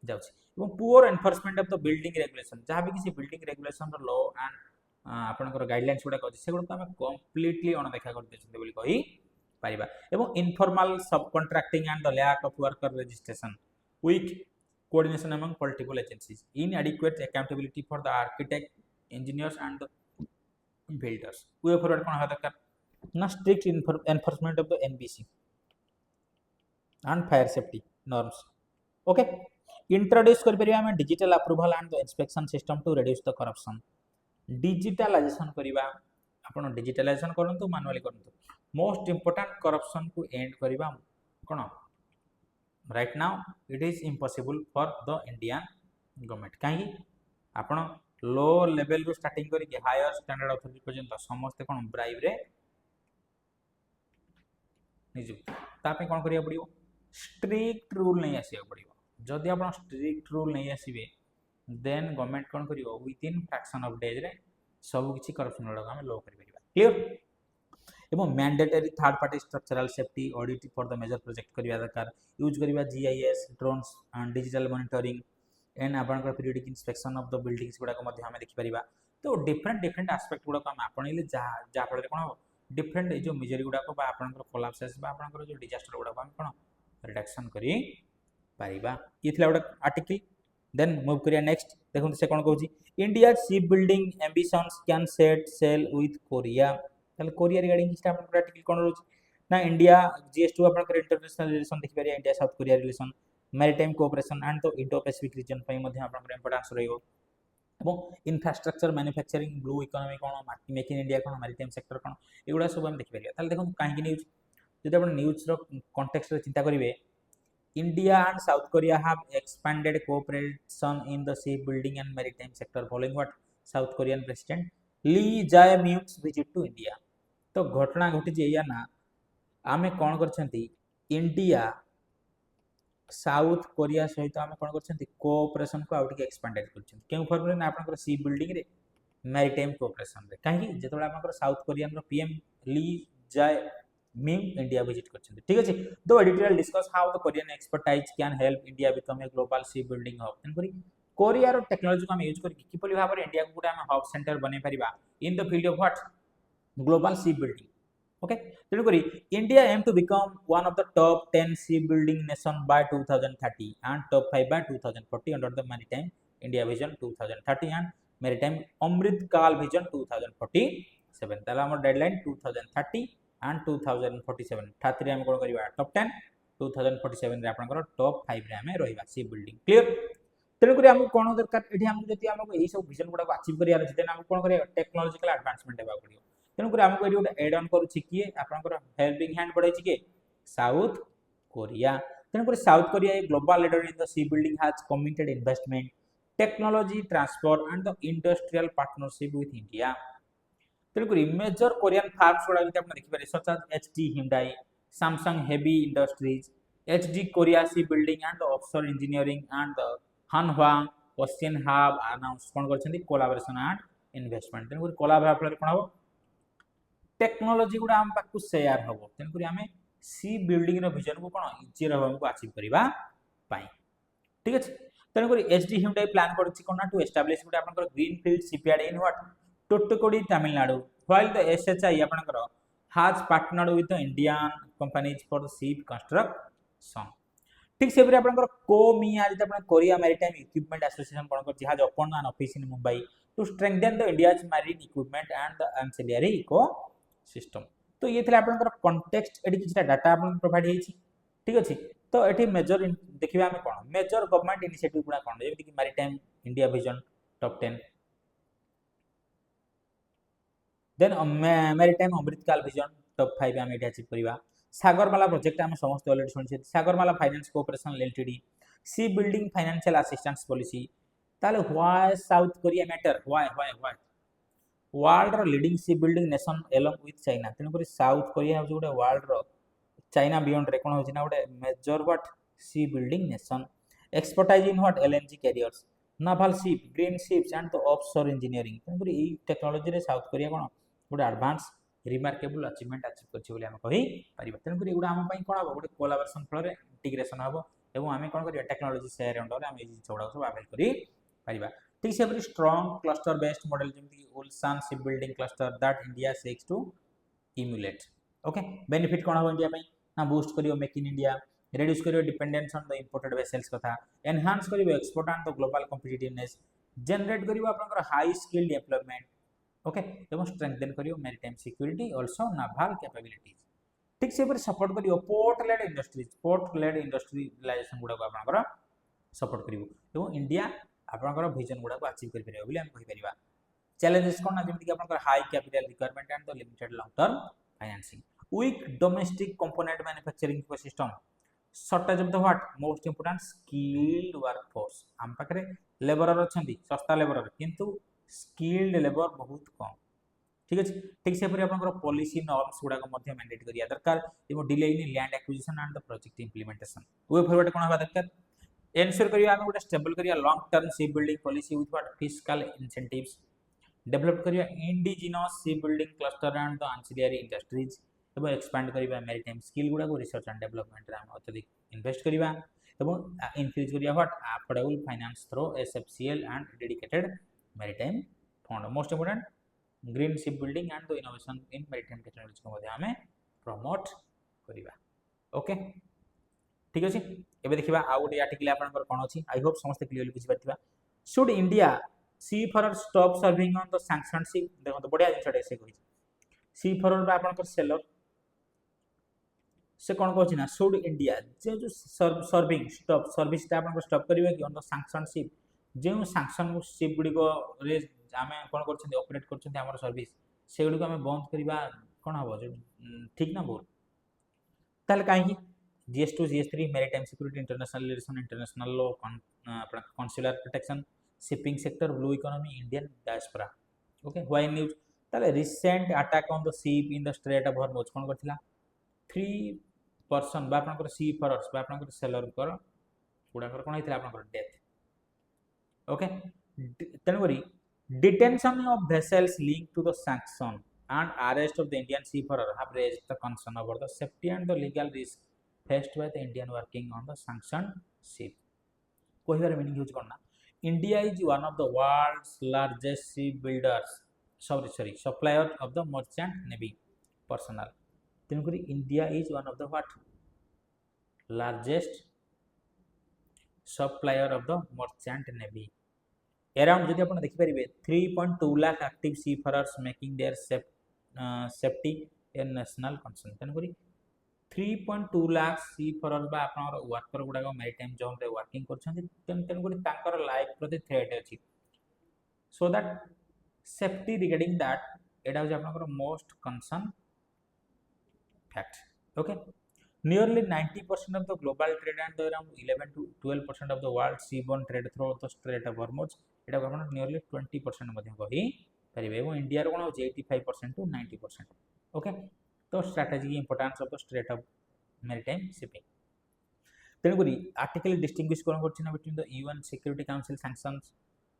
S1: जाउछि एवं poor enforcement of the building regulation जहा भी किसी बिल्डिंग रेगुलेशन रो लॉ एंड आपनकर गाइडलाइंस गुडा अछि से गुडा हम कंप्लीटली अनदेखा कर देछन बोली कहि पारिबा एवं informal subcontracting and the lack of worker registration weak coordination among multiple agencies inadequate accountability for the architect engineers and the builders way forward कोन हा दरकार ना strict enforcement of the NBC and fire safety norms okay introduce कर परिया हम digital approval and the inspection system to reduce the corruption digitalisation करिबा आपण digitalisation करंतु मैनुअली करंतु मोस्ट इंपोर्टेंट करप्शन को एंड करिबा कोन right now it is impossible for the Indian government काहे आपण लो लेवल रो स्टार्टिंग करके हायर स्टैंडर्ड अथॉरिटी पर्यंत समस्त कोन ब्राइब रे निजुक्ति तापे कोन करिया पड़ियो स्ट्रिक्ट रूल नहीं आसिया पड़ियो जदि आपण स्ट्रिक्ट रूल नहीं आसीबे देन गवर्नमेंट कोन करियो with in fraction of days रे सब किछि करप्शन लगा हम लो करि परिबा क्लियर एवं mandatory third party structural safety audit for the major project करिया दरकार यूज करिया GIS drones and digital monitoring and आपनकर periodic inspection of the buildings गुडा को मध्ये हमें देखि परिबा तो डिफरेंट एस्पेक्ट गुडा को हम आपणिले जा फल रे कोन हो डिफरेंट जो मिजरी गुडा को बा आपनकर कोलैप्सेस बा आपनकर जो डिजास्टर गुडा को हम कोन रिडक्शन करी पारिबा ये थिला गुडा आर्टिकल देन मूव करिया नेक्स्ट देखो से कोन कहूची India ship building ambitions can set sail with Korea ताले कोरिया रिगार्डिंग किछटा आपनकर आर्टिकल कोन रहउची ना इंडिया जीएस2 आपनकर इंटरनेशनल रिलेशन देखि Pariya India south Korea relation maritime cooperation and the Indo Pacific region पई मध्ये आपनकर इंपोर्टेंस रहइबो এবং ইনফ্রাস্ট্রাকচার ম্যানুফ্যাকচারিং ব্লু ইকোনমি কোন মেক ইন ইন্ডিয়া কোন ম্যারিটাইম সেক্টর কোন এগুলা সব আমি দেখি পারিবা তাহলে দেখুন কাহিকি নিউজ যদি আপনি নিউজ র কনটেক্সট রে চিন্তা করিবে India and South Korea have expanded cooperation in the shipbuilding and maritime sector following what South Korean President Lee Jae-myung's visit to India तो घटना घटी जे या ना आमे कोन करछंती इंडिया साउथ कोरिया सहित आम कौन कर कोऑपरेशन को आउट एक्सपांडेड कर केउ फॉर्म रे ना आपनकर सी बिल्डिंग रे मैरिटाइम कोऑपरेशन रे काहे जेतोला आपनकर साउथ कोरियन रो PM Lee Jae Myung India visit करछन ठीक अछि दो editorial discuss how the Korean expertise can help India become a global sea building hub तनकरी कोरिया रो टेक्नोलॉजी को हम यूज करी किपली भाबरे इंडिया को गुटा हम हब सेंटर बने परिबा in the field of what global sea building okay तेणुकरी India aim to become one of the top 10 sea building nation by 2030 and top 5 by 2040 under the maritime India vision 2030 and maritime Amrit Kaal vision 2047 ताला हमर deadline 2030 and 2047 ठातरे हम कोन करबा top 10 2047 रे आपनकर top 5 रे हमें रहिबा सी building clear तेणुकरी हम कोन दरकार एठी हम जति हमको एही सब विजन गुडा को अचीव करिया अछि देन हम कोन करिया टेक्नोलॉजिकल एडवांसमेंट हेबा पड़ियो तेणुकर आमको ये गोटे एड ऑन करुच्ची किए आपनकर हेल्पिंग हैंड बढ़ाई किए साउथ कोरिया तेणुकर South Korea a global leader in the sea building has committed investment technology transport and the industrial partnership with India तेणुकर मेजर कोरियन फार्म्स गुडा जति आपण देखि पारे such as HD Hyundai Samsung heavy industries HD Korea sea building and the offshore engineering and the Hanwha ocean hub announce कोन करछन्ती collaboration and investment तेणुकर collaboration फल कोन हो टेक्नोलॉजी गुडा हम पाकु शेयर हबो तेनकरी हमें सी बिल्डिंग रो विजन को कोन इजी रहबो हमको अचीव करबा पाई ठीक अछि तेनकरी एचडी हिंडाई प्लान करछि कोन टू एस्टैब्लिश गुडा आपनकर green field shipyard in what Thoothukudi Tamil Nadu while the SHI आपनकर has partnered with the Indian companies for the ship construction ठीक से आपनकर कोमिया जे आपन कोरिया मैरिटाइम इक्विपमेंट एसोसिएशन कोन कर जहाज open an office in Mumbai to strengthen the India's marine equipment and the ancillary ecosystem तो ये थिला आपनकर कॉन्टेक्स्ट एडी किछटा डाटा आपन प्रोवाइड हेछि ठीक अछि तो एठी मेजर देखिबा हम कोन मेजर गवर्नमेंट इनिशिएटिव गुडा कोन जेमि कि maritime India vision top 10 then maritime Amrit Kaal vision top 5 हम एठी अचीव करबा सागरमाला प्रोजेक्ट हम समस्त ऑलरेडी सुनछि Sagarmala finance cooperation LTD sea building financial assistance policy ताले why South Korea matter why world रो leading sea building nation along with China तेणुकर South Korea जो गोटे वर्ल्ड रो चाइना बियॉन्ड रे कोन होछि ना गोटे major what sea building nation expertise in what LNG carriers naval ship green ships and the offshore engineering तेणुकर ई टेक्नोलॉजी रे साउथ कोरिया कोन गोटे एडवांस रिमार्केबल अचीवमेंट अचीव करछि बोली हम कहि परिबा तेणुकर एगुडा हम पई कोन हबो गोटे कोलैबोरेशन फल रे इंटीग्रेशन हबो एवं आमे कोन करिया टेक्नोलॉजी शेयर अंडर रे हम ई चौडा सब अवेल करि परिबा ठीक से very strong cluster based model जेमति Ulsan shipbuilding cluster that India seeks to emulate okay benefit कोन हो इंडिया पई ना बूस्ट करियो मेक इन इंडिया reduce करियो dependence on the imported vessels कथा एनहांस करियो export and the global competitiveness generate करियो आपनकर high skilled employment okay एवं स्ट्रेंथन करियो maritime security also novel capabilities ठीक से पर सपोर्ट करियो पोर्ट लेड इंडस्ट्रियलाइजेशन गुडा को आपनकर सपोर्ट करियो एवं इंडिया आपनकर विजन गुडा को अचीव करि परियो बोली हम कहि परिबा चैलेंजेस कोन ना जेमति कि आपनकर high capital requirement and the limited long term financing weak domestic component manufacturing ecosystem shortage of the what most important skilled workforce हम पाखरे लेबरर अछंती सस्ता लेबरर किंतु स्किल्ड लेबर बहुत कम ठीक अच्छे ठीक से आपंकर पॉलिसी नॉर्म्स गुड़ाक मैंडेट करिया दरकार delay in land acquisition and the project implementation way forward कौन हवा दरकार एनश्योर करिया आमे गोटे स्टेबल करिया long term ship building policy with what fiscal incentives develop करिया indigenous ship building cluster and the ancillary industries एवं एक्सपैंड करिया मैरीटाइम स्किल गुड़ा को रिसर्च एंड डेवलपमेंट रे अत्यधिक इन्वेस्ट करिया एवं इंक्रीज करिया what affordable finance through SFCL and dedicated maritime fund most important green ship building and the innovation in maritime technology को मध्ये हमें प्रमोट करिवा ओके ठीक अछि एबे देखिबा आ गोटे आर्टिकल आपनकर कोन अछि आई होप समस्त क्लियरली बुझि पाथिबा should India seafarer stop serving on the sanction ship देखो तो बढ़िया जिनसटे से कहि सी फॉर बा आपनकर सेलर से कोन कहछि ना शुड इंडिया जो सर्विंग स्टॉप सर्विस ता आपनकर स्टॉप करिवे कि ऑन द सैंक्शन शिप जे सैंक्शन शिप गुडी को रे आमे कोन करछन ऑपरेट करछन हमर सर्विस से गुडी को आमे बंद करिबा कोन हबो ठीक ना बोल ताले काहे GS2 GS3 maritime security international relation international law consular protection shipping sector blue economy Indian diaspora okay why news ताले recent attack on the ship in the strait of Hormuz कोन करथिला 3 पर्सन बा आपनकर सी फॉरर्स बा आपनकर सेलर कर गुडाकर कोन हितला आपनकर death okay तने करी detention of vessels linked to the sanction and arrest of the Indian seafarer have raised the concern over the safety and the legal risk faced by the Indian working on the sanctioned ship. कहबार meaning use करना India is one of the world's largest shipbuilders sorry supplier of the merchant navy personnel. तेणुकरी India is one of the what largest supplier of the merchant navy. Around जदि आपण देखि परिबे 3.2 lakh active seafarers making their safety a national concern तनकरी 3.2 lakh seafarer बा आपनर worker गुडा को maritime zone रे वर्किंग करछन तनकरी तांकर लाइफ प्रति थ्रेट अछि so that safety regarding that एटा हो आपनकर most concern fact okay nearly 90% of the global trade and around 11 to 12% of the world seaborne trade through the Strait of Hormuz एटा आपण nearly 20% मध्ये कहि परिबे एवं इंडिया रो कोन हो 85% to 90% ओके तो strategic importance of the strait of maritime shipping तेनकरी article distinguish कोन करछिना between the UN security council sanctions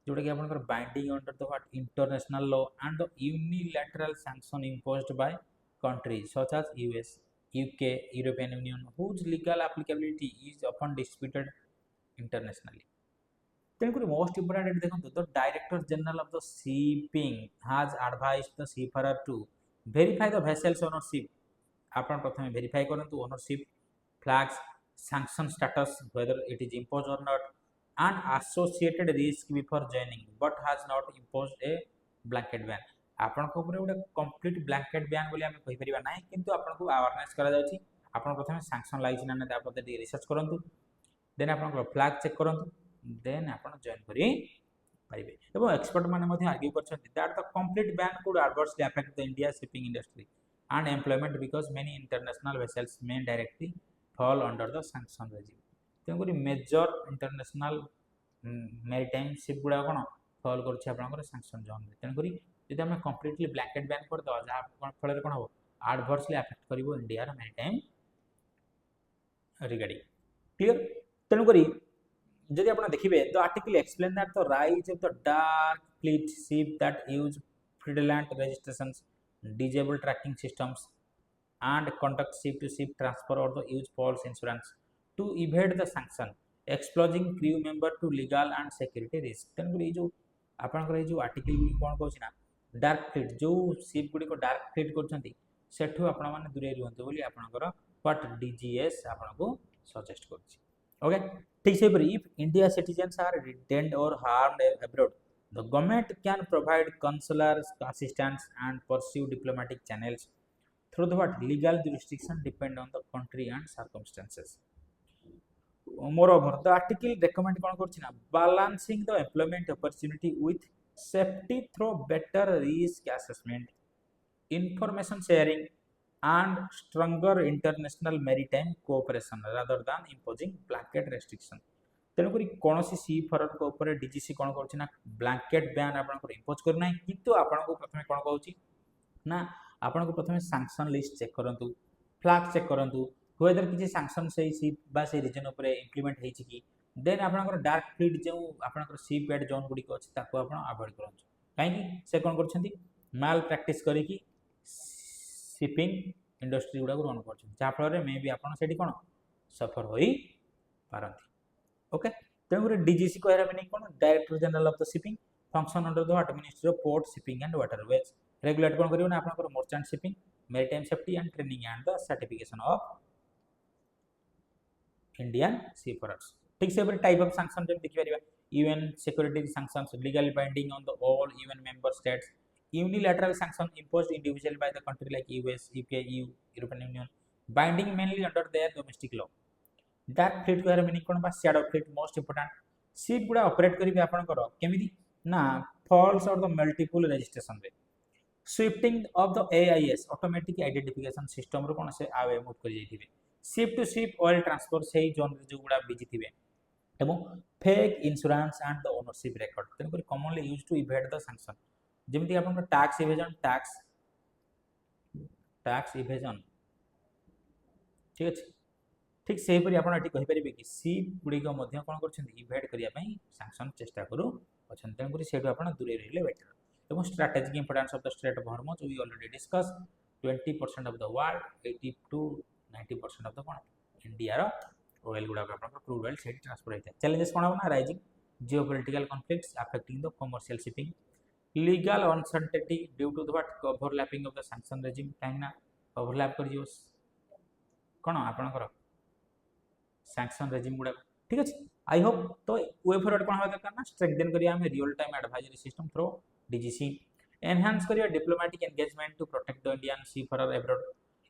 S1: जोटा कि आपनकर binding under the what international law and the unilateral sanction imposed by countries such as US UK, European Union, whose legal applicability is often disputed internationally. Then, most important, the Director General of the Shipping has advised the seafarer to verify the vessel's ownership. Upon prathame verify karantu ownership, flags, sanction status, whether it is imposed or not, and associated risk before joining, but has not imposed a blanket ban. आपण को ऊपर गोटे complete blanket ban बोली हमें कहि परिबा नाही किंतु आपण को अवेयरनेस करा जाउची आपण प्रथमे सैंक्शन लागिछ ना ना तापर दी रिसर्च करंतु देन आपण को फ्लैग चेक करंतु देन आपण जॉइन करी परिबे एवं एक्सपर्ट माने मध्ये आर्ग्यू करछन that the complete ban could adversely affect the India shipping industry and employment because many international vessels may directly fall under the sanction regime तेनकरी मेजर इंटरनेशनल मैरीटाइम शिप गुडा कोन fall करछि आपण को sanction zone रे तेनकरी यदि हमें completely blanket ban कर दो जहाँ फल कौन हम एडवर्सली अफेक्ट कर इंडिया मैरीटाइम रिगार्डिंग क्लियर तेणुक जदि आप देखिए the article explain that the rise of the dark fleet ship that use fraudulent registrations disable tracking systems and conduct ship to ship transfer or the use false insurance to evade the sanction exposing crew member to legal and security risk तेणुक जो आपनकर जो article कौन कहछि ना dark fleet जो ship गुडी को डार्क फ्लीट करछंती सेठु आपण माने दूरे रहंतु बोली आपनकर व्हाट डीजीएस आपण को सजेस्ट करछि ओके ठीक से पर if India citizens are detained or harmed abroad the government can provide consular assistance and pursue diplomatic channels through the what legal jurisdiction depend on the country and circumstances moreover the article recommend कोन करछि ना balancing the employment opportunity with safety through better risk assessment information sharing and stronger international maritime cooperation rather than imposing blanket restriction तेणुक कौन सी forward DGC कौन कर blanket ban आप impose करना किंतु आपको प्रथम कौन कहूँ ना आपको प्रथम सैंक्शन लिस्ट चेक करूँ फ्लैग चेक करूँ वेदर किसी सैंक्शन से सीप बा से रीजन उपर इम्प्लीमेंट होती कि देन आप डार्क फील्ड जो आप सी पैड जोन गुड़िक अच्छी आप आभोड करूँ कहीं से कौन कर माल प्रैक्टिस करी शिपिंग इंडस्ट्री गुड़ा रन कर जहाँफल मे भी आप कौन सफर हो पारती ओके तेणुक डीजीसी कह मीनिंग कौन director general of the shipping function under the administrator of port shipping and waterways regulate कौन करियो ना आपनकर merchant shipping maritime safety and training and the certification of Indian seafarers ठीक से टाइप ऑफ सैंक्शन जब देखि परिबा UN security sanctions legal binding on the all UN member states unilateral sanction imposed individually by the country like US, UK, EU, European Union, binding mainly under their domestic law. Dark fleet को meaning कौन बा shadow fleet most important ship गुड़ा operate करिवे आपनकर केमिति ना false और the multiple registration रे switching of the AIS automatic identification system रो कौन से आवे मूव कर जाइथिबे ship to ship oil transfer से जोन जो गुड़ा बिजी थिबे एवं fake insurance and the ownership record तेन commonly used to evade the sanction जमीती आप टैक्स इवेजन टैक्स इवेजन ठीक अच्छे ठीक से हीपरि आप कहीपर कि सीप गुड़िक कौन कर इवेड करने सैंक्शन चेष्टा करूँ तेणुक से दूरे रही बेटर और strategic importance of the strait of Hormuz we already discuss 20% of the world 80 to 90% of the कौन इंडिया ऑयल गुड़ाक क्रूड ऑयल से ट्रांसफर होता है चैलेंजेस कौन होना rising geopolitical conflicts affecting the commercial shipping legal uncertainty due to the what overlapping of the sanction regime कहीं overlap कर जियो कौन आपनकर सैंक्शन रेजिम गुड़ा ठीक अच्छे आई होप तो वे फॉरवर्ड कौन होगा दरकार ना स्ट्रेंथन करिया हमें real time advisory system through DGC enhance करिया diplomatic engagement to protect the Indian seafarer abroad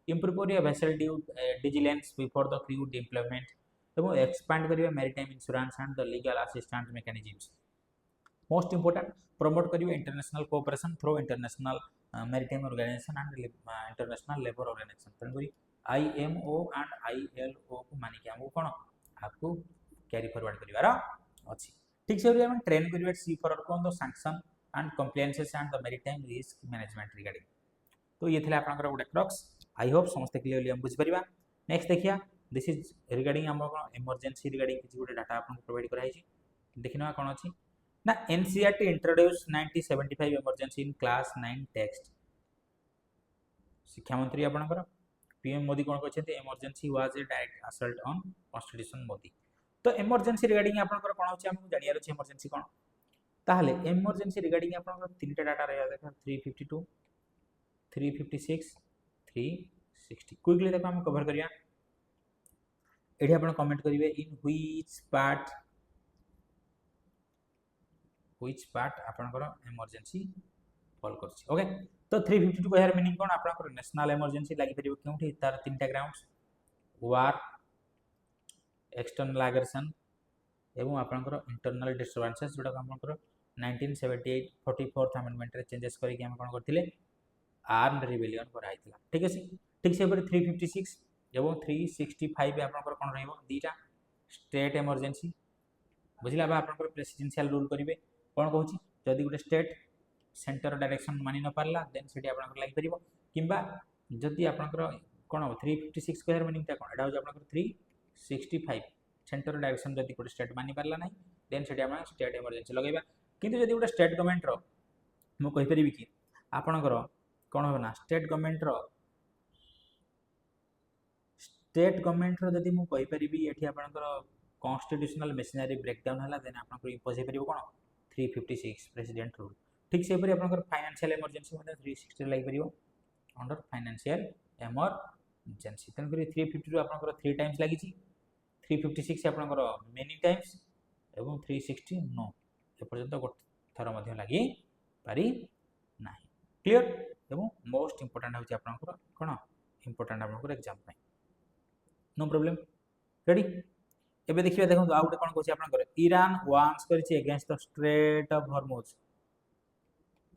S1: improve करिया vessel due vigilance before the crew deployment एवं एक्सपैंड करिया maritime insurance and the legal assistance mechanisms most important promote करिए international cooperation through international maritime organisation and international labour organisation तेणुक IMO and ILO को मानिक आमको कौन आपको carry forward करिवार अच्छी ठीक से हम ट्रेन करिवे सी फॉरवर्ड को the sanction and compliances and the maritime risk management regarding तो ये थिला आपनकर गोटे क्रक्स आई होप समस्त क्लियरली हम बुझ परिबा नेक्स्ट देखिया दिस इज रिगार्डिंग हम इमरजेंसी रिगार्डिंग किसी गोटे डाटा आपन प्रोवाइड कराई छी देखिना कौन अच्छी ना NCERT introduced 1975 emergency in class 9 text शिक्षा मंत्री आपनकर PM मोदी कौन कहते emergency was a direct assault on constitution Modi तो emergency regarding आपनकर कौन होची हमहु जानियार अछि emergency कौन ताहले emergency regarding आपनकर तीनटा डाटा रहया देखा 352 356 360 क्विकली देखो हम कवर करिया एठी आपन कमेंट करिवे इन व्हिच पार्ट आपनकर इमरजेंसी फॉल करछि ओके तो 352 कहर मीनिंग कोन आपनकर नेशनल इमरजेंसी लागि परिबो केउठी तार तीनटा ग्राउंड्स वार एक्सटर्नल एग्रेशन एवं आपनकर इंटरनल डिस्टर्बेंसेस जोटा आपनकर 1978 44th अमेंडमेंट रे चेंजेस करी के हम कोन करथिले आर्म्ड रिबेलियन कराइतिला ठीक अछि ठीक से पर 356 एवं 365 आपनकर कोन रहइबो दीटा स्टेट इमरजेंसी बुझिला बा आपनकर प्रेसिडेंशियल रूल करिवे कौन कहूँ जदि गोटे स्टेट सेंटर डायरेक्शन मानि न पारला देन सेठी आपनकर लागि परिबो किंबा जदि आपनकर कोन 356 कहर मीनिंग ता कोन एडा हो आपनकर 365 सेंटर डायरेक्शन जदि गोटे स्टेट मानि पारला नै देन सेठी आपन स्टेट इमरजेंसी लगेबा किंतु जदि गोटे स्टेट गवर्नमेंट रो मु कहि परिबि कि आपनकर कोन हो ना स्टेट गवर्नमेंट रो जदि मु कहि परिबि एठी आपनकर कॉन्स्टिट्यूशनल मशीनरी ब्रेकडाउन हला देन आपनकर इम्पोज हे परिबो कोन 356 प्रेसिडेंट रूल ठीक से पर आपनकर फाइनेंशियल इमरजेंसी मतलब 360 लागि परिबो अंडर फाइनेंशियल इमरजेंसी तन करी 352 आपनकर 3 टाइम्स लागि छी 356 आपनकर मेनी टाइम्स एवं 360 नो ए पर्यंत गोट थर मध्ये लागि पारि नाही क्लियर एवं मोस्ट इंपोर्टेंट होची आपनकर कोन इंपोर्टेंट आपनकर एग्जाम पे नो प्रॉब्लम रेडी एबे देखिबा देखो आ गोटे कोन कहछि आपनकर ईरान वांस करछि against the strait of Hormuz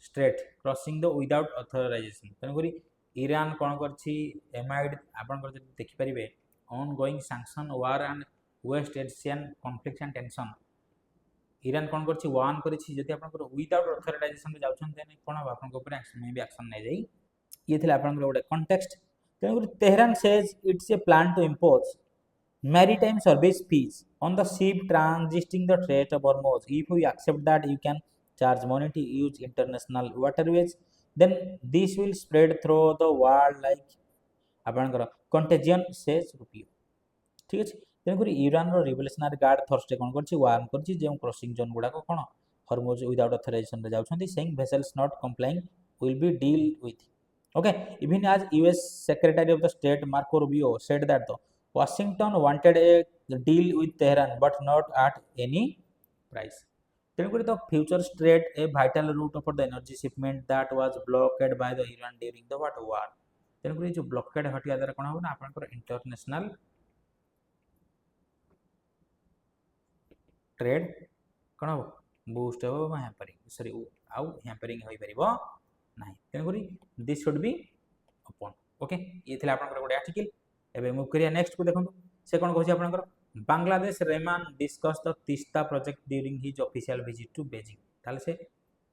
S1: strait crossing the without authorisation तन करी ईरान कोन करछि एमाइड आपनकर जदि देखि परिबे ongoing sanction war and West Asian conflict and tension Iran कौन कर वन कर विदाउट अथराइजेशन जाऊँ देन कौन हम आप मे भी एक्शन नहीं जाए ये थे आप गोटे कंटेक्स्ट तेणुक Tehran says it's a plan to impose maritime service fees on the ship transiting the Strait of Hormuz. If you accept that you can charge money to use international waterways, then this will spread through the world like आपनकर contagion says रुपये ठीक अच्छे तेणुक Iran revolutionary guard Thursday कौन कर warn कर crossing zone गुड़ाक कौन Hormuz without authorisation रे जाउछंती saying vessels not complying will be deal with okay even as US secretary of the state Marco Rubio said that the Washington wanted a deal with Tehran but not at any price तेणुक the future strait a vital route for the energy shipment that was blocked by the Iran during the what war तेणुक जो blockade Hatia द्वारा कौन हो ना आपनकर international trade कौन हो boost हो hampering sorry आउ हैम्परिंग होई परिबो नहीं तेणुक this should be open okay ये थे आप गोटे आर्टिकल एवं मुव करिया नेक्स्ट को देखो से कौन कहूँ आप Bangladesh Rahman discuss the Teesta project during his official visit to Beijing ताले से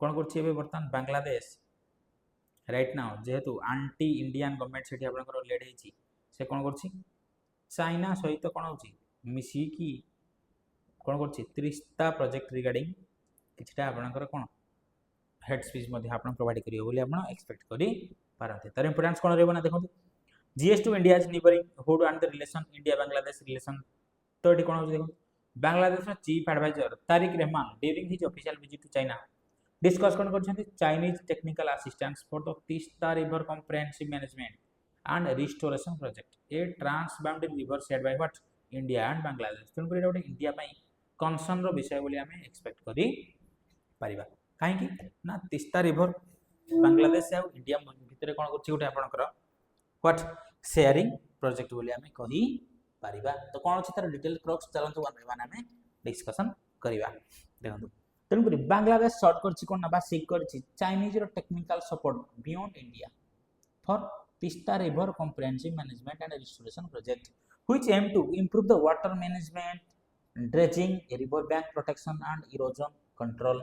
S1: कौन कर बर्तमान बांग्लादेश राइट नाउ जेहेतु आंटी इंडियन गवर्नमेंट से लेड होती से कौन कर चाइना सहित कौन हो मिसिकी कौन कर तीस्ता प्रोजेक्ट रिगार्डिंग किछटा आपनकर कौन हेड स्पीच आप प्रोवाइड करियो बोली आप एक्सपेक्ट करी पारंते तार इंपोर्टेंस कौन रहबो ना देखो GS two India is neighbourhood and the relation India Bangladesh relation तो ये कौन हो देखो Bangladesh chief adviser Tarique Rahman during his official visit to China discuss कौन कर Chinese technical assistance for the Teesta river comprehensive management and restoration project a transboundary river shared by what India and Bangladesh तेणुक गोटे India concern रो विषय बोली आम expect करी परिबा कहीं ना तीस्ता रिवर बांग्लादेश आ इंडिया भितर कौन गोटे आपंकर व्हाट शेयरिंग प्रोजेक्ट बोली आम कही पारिबा तो कौन अच्छी तार डिटेल क्रक्स चलते वन बाय वन आम डिस्कसन करवा देखो तेणुक बांग्लादेश सर्ट कर कौन ना सिक कर Chinese technical support beyond India for Teesta river comprehensive management and restoration project which aim to improve the water management dredging river bank protection and erosion control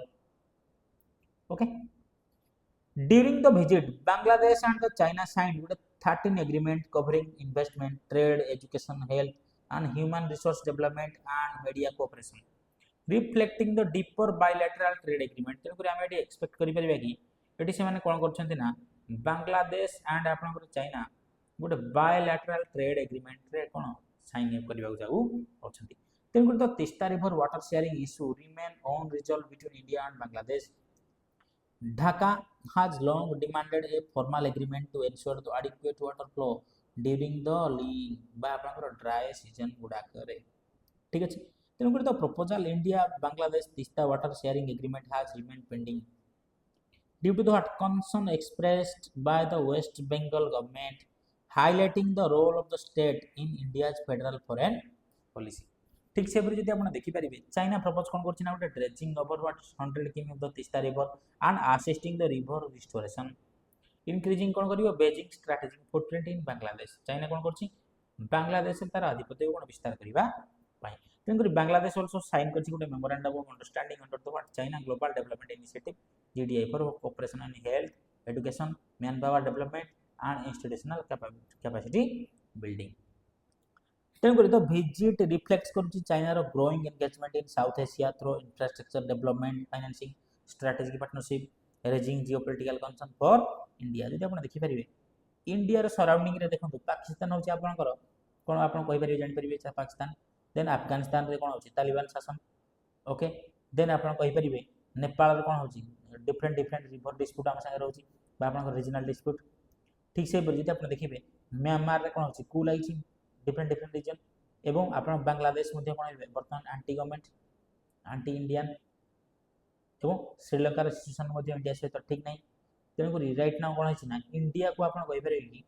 S1: okay during the visit Bangladesh and the China signed with 13 agreement covering investment trade education health and human resource development and media cooperation reflecting the deeper bilateral trade agreement तेणुक आम ये expect करें कि ये से कौन कर Bangladesh and आप China गोटे बायलैटराल ट्रेड एग्रीमेंट रे कौन साइन अप करने जाऊँ तेणुक the Teesta river water sharing issue remain unresolved between India and Bangladesh Dhaka has long demanded a formal agreement to ensure the adequate water flow during the lean by आपनकर dry season गुडाकरे ठीक अछि तेणुक the proposal India Bangladesh Teesta water sharing agreement has remain pending due to the concern expressed by the West Bengal government highlighting the role of the state in India's federal foreign policy ठीक से जब आप देखिपारे China propose कौन कर गोटे dredging over what 100 किमी of the Teesta river and assisting the river restoration increasing कौन कर बेजिंग स्ट्रेटेजिक फुटप्रिंट इन बांग्लादेश चाइना कौन कर बांग्लादेश तार आधिपत्य को विस्तार करने तेणुक बांग्लादेश ऑल्सो साइन कर गोटे memorandum of understanding under the what China global development initiative GDI for cooperation in health education manpower development and institutional capacity building तेणुक द विजिट रिफ्लेक्ट्स कर चाइनार growing engagement in South Asia through infrastructure development financing strategic partnership raising geopolitical concern for India जब आप देखिपारे India surrounding रे देखो पाकिस्तान होची आपनकर कोन आपन कहि पारे जानि पारे पाकिस्तान देन अफगानिस्तान रे कोन होची तालिबान शासन ओके देन आपन कहि पारे नेपाल रे कोन होची डिफरेंट रिवर डिस्प्यूट हम संगे रहउची बा आपन रीजनल डिस्प्यूट ठीक से जब आप देखिबे म्यांमार रे कोन होची कू लागिची डिफरेंट रीजन एवं आपण बांग्लादेश मध्य कोन वर्तमान एंटी गवर्नमेंट एंटी इंडियन एवं श्रीलंकार सिचुएशन मध्य इंडिया सहित ठीक नहीं तेणुक राइट नाउ कौन है ना इंडिया को आप कहींपारे कि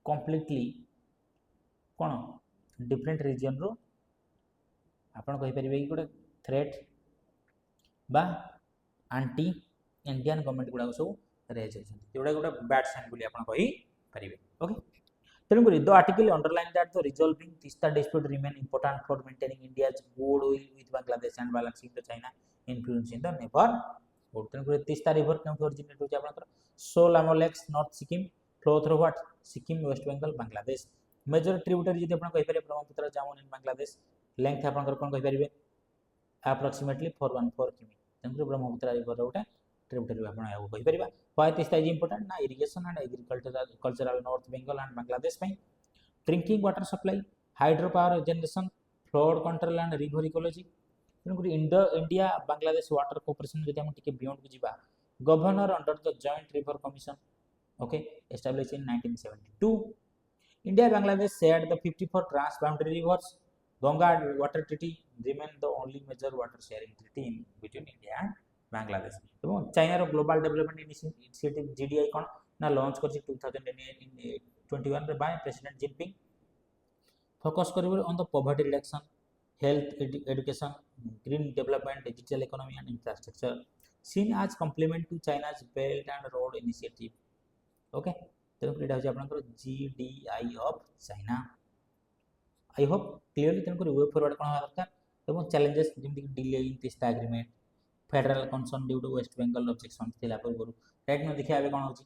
S1: कम्प्लीटली कौन डिफरेंट रिजन रो आपन कहींपारे कि गोटे थ्रेट बा एंटी इंडियन गवर्नमेंट गुड़ा सब रेज होती जोड़ा गोटे बैड साइन बोली आप कहींपारे okay तेणुक the article underline that the resolving Tista dispute remain important for maintaining India's goodwill with Bangladesh and balancing the China influence in the neighborhood. तेणुक Tista river केउठी originate होची आपनकर Solamol Lakes North Sikkim flow through what Sikkim West Bengal Bangladesh. Major tributary जदि आपण कहि परिबे ब्रह्मपुत्र जामुन इन Bangladesh length आपनकर कोन कहि परिबे approximately 414 km. तेणुक Brahmaputra river गोटे tributary आपण याको कहि परिबा. Why Tista is important? Na irrigation and agricultural North Bengal and Bangladesh ପାଇଁ drinking water supply, hydropower generation, flood control and river ecology. तेणुक India Bangladesh water cooperation जदि हम टिके बियॉन्ड को जिबा governor under the joint river commission, okay, established in 1972. India Bangladesh shared the 54 transboundary rivers. Ganga water treaty remain the only major water sharing treaty in between India and Bangladesh. এবং চাইনার global development initiative GDI কোন না launch করছি 2021 রে by president Jinping focus করিবে on the poverty reduction health education green development digital economy and infrastructure seen as complement to China's belt and road initiative. Okay, तेणुक एटा होची आपनकर GDI of China. I hope clearly तेणुक way forward कोन दरकार एवं challenges जेमति delay in Tista agreement federal concern due to West Bengal objection थिला पूर्व राइट में देखिया आबे कोन होची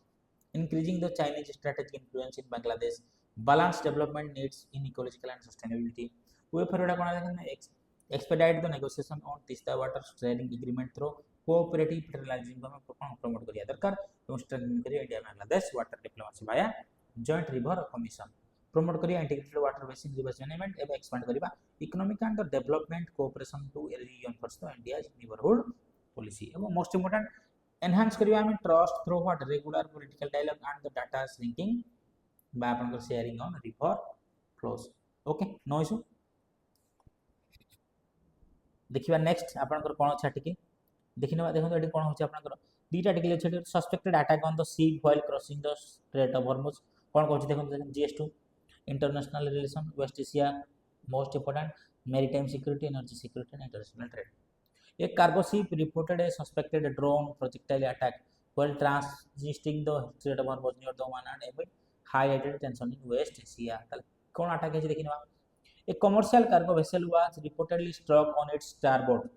S1: increasing the Chinese strategic influence in Bangladesh balance development needs in ecological and sustainability way forward कोन देखन expedite the negotiation on Tista water sharing agreement through cooperative federalism को प्रमोट करिया दरकार एवं स्ट्रेंथन करिया India Bangladesh water diplomacy via joint river commission promote करिया integrated water basin rivers management एवं expand करिबा economic and development cooperation to reinforce the India's neighbourhood policy एवं most important enhance करिया हमें trust through what regular political dialogue and the data linking बा आपन sharing on river flows. Okay, no issue. देखिबा next आपनकर कोन अच्छा टिके देखिनबा देखो एटी कोन होची आपनकर दीटा टिके छै suspected attack on the sea while crossing the strait of Hormuz कोन कहछि देखो GS two international relation west Asia most important maritime security energy security and international trade. A cargo ship reported a suspected drone projectile attack while transiting the Strait of Hormuz near the Oman and amid high-rated tension in West Asia. कौन attack है देखिए ना. A commercial cargo vessel was reportedly struck on its starboard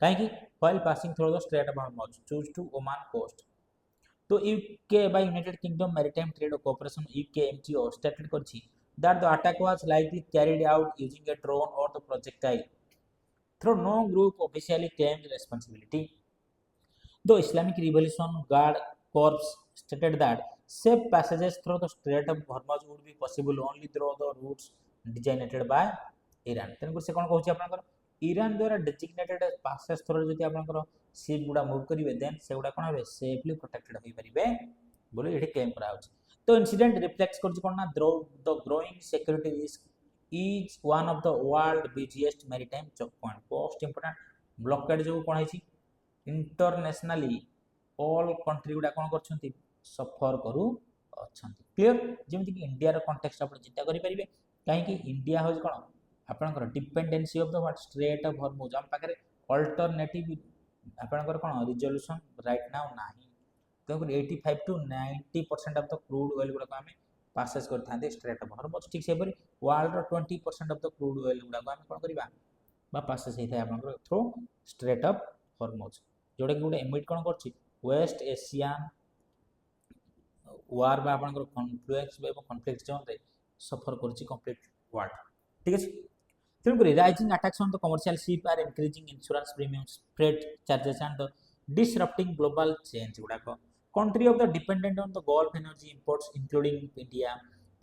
S1: कहीं while passing through the Strait of Hormuz choose to Oman coast. तो UK by United Kingdom Maritime Trade Corporation UKMTO stated करछि that the attack was likely carried out using a drone or the projectile. Though no group officially claimed responsibility, the Islamic Revolution Guard Corps stated that safe passages through the Strait of Hormuz would be possible only through the routes designated by Iran. तेणुक से कौन कहूँ आपनकर Iran द्वारा designated passes through जदि आपनकर ship गुडा move करिवे then से गुडा कोन हेबे सेफली प्रोटेक्टेड होई परिबे बोले एठी क्लेम करा होछि. तो इंसिडेंट रिफ्लेक्ट्स करछि कोन ना the growing security risk is one of the world busiest maritime choke point. Most important blockade जो कोन है इंटरनेशनली ऑल कंट्री गुडा कोन करछंती सफर करू अछंती. क्लियर जेमति कि इंडिया रो कॉन्टेक्स्ट आपण चिंता करि परिबे काहे कि इंडिया हो कोन आपनकर dependency of the what straight of Hormuz हम पाखरे अल्टरनेटिव आपनकर कोन रिजोल्यूशन राइट नाउ नाही. तो 85 to 90% of the crude oil गुडा हमें पासेस करथांते स्ट्रेट ऑफ हॉर्मुज. ठीक से बरी वर्ल्ड रो 20% ऑफ द क्रूड ऑयल गुडा हम कोन करिबा बा पासेस हेथाय आपनकर थ्रू स्ट्रेट ऑफ हॉर्मुज जोडे गुडे एमिट कोन करछि वेस्ट एशियन वार बा आपनकर कॉन्फ्लुएंस बा कॉन्फ्लिक्ट जोन रे सफर करछि कंप्लीट वर्ल्ड. ठीक अछि. तेनु करी rising attacks on the commercial ship are increasing insurance premiums freight charges and the disrupting global change गुडा को country of the dependent on the Gulf energy imports including India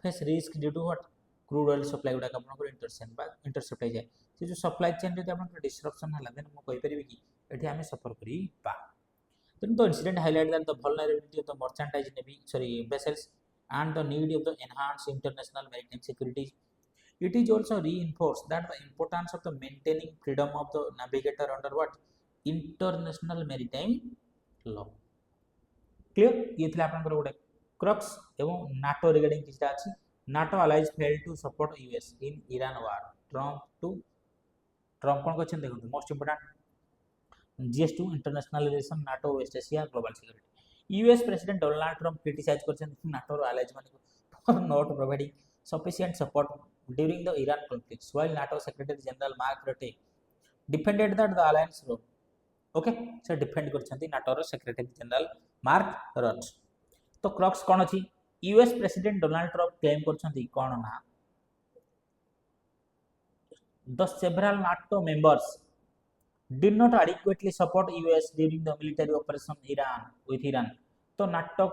S1: face risk due to what crude oil supply गुडा आपनकर intercept जाय से जो supply chain रे आपनकर disruption हला then म कहि परिबे कि एठी हमें सफर करी बा. then the incident highlight that the vulnerability of the mercantile navy vessels and the need of the enhanced international maritime security. It is also reinforced that the importance of the maintaining freedom of the navigator under what international maritime law. Clear ये थिला आपनकर गोटे crux एवं NATO regarding किछटा अछि. NATO allies fail to support US in Iran war. Trump कोन कहछन देखो most important GS two international relation NATO west Asia global security. US president Donald Trump criticize करछन नाटो रो अलाइज माने for not providing sufficient support during the Iran conflicts, while NATO Secretary General Mark Rutte defended that the alliance role. Okay, so defend करछंती NATO रो Secretary General Mark Rutte. तो crux कोन अछि? US President Donald Trump claim करछंती कोन ना the several NATO members did not adequately support US during the military operation with Iran. तो NATO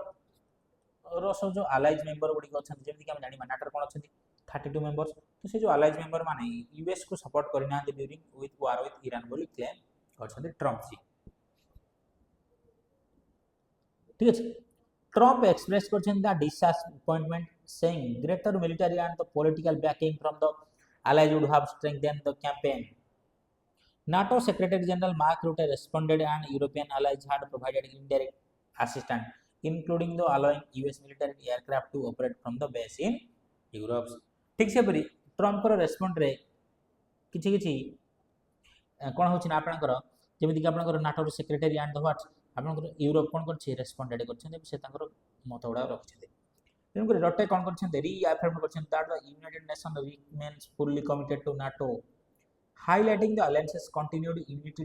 S1: रो जो allied member गुडी अछंती जेमि कि हम जानि NATO कोन अछंती 32 members. तो से जो allied member माने US को सपोर्ट करना during with war with Iran बोली क्लेम करछंती ट्रम्प जी. ठीक अछि. Trump expressed the disappointment, saying greater military and the political backing from the allies would have strengthened the campaign. NATO Secretary General Mark Rutte responded, and European allies had provided indirect assistance, including the allowing US military aircraft to operate from the base in Europe. ठीक से परी Trump रो respond रे किछि किछि कोन होछि ना आपनकर जेमिति कि आपनकर नाटो रो सेक्रेटरी एंड द व्हाट आपनकर यूरोप कोन करछि रेस्पोंडेड करछन से तांकर मत उडा रखछते तेनु कर रटे कोन करछन रीअफर्म करछन that the United Nation remains fully committed to NATO highlighting the alliance's continued unity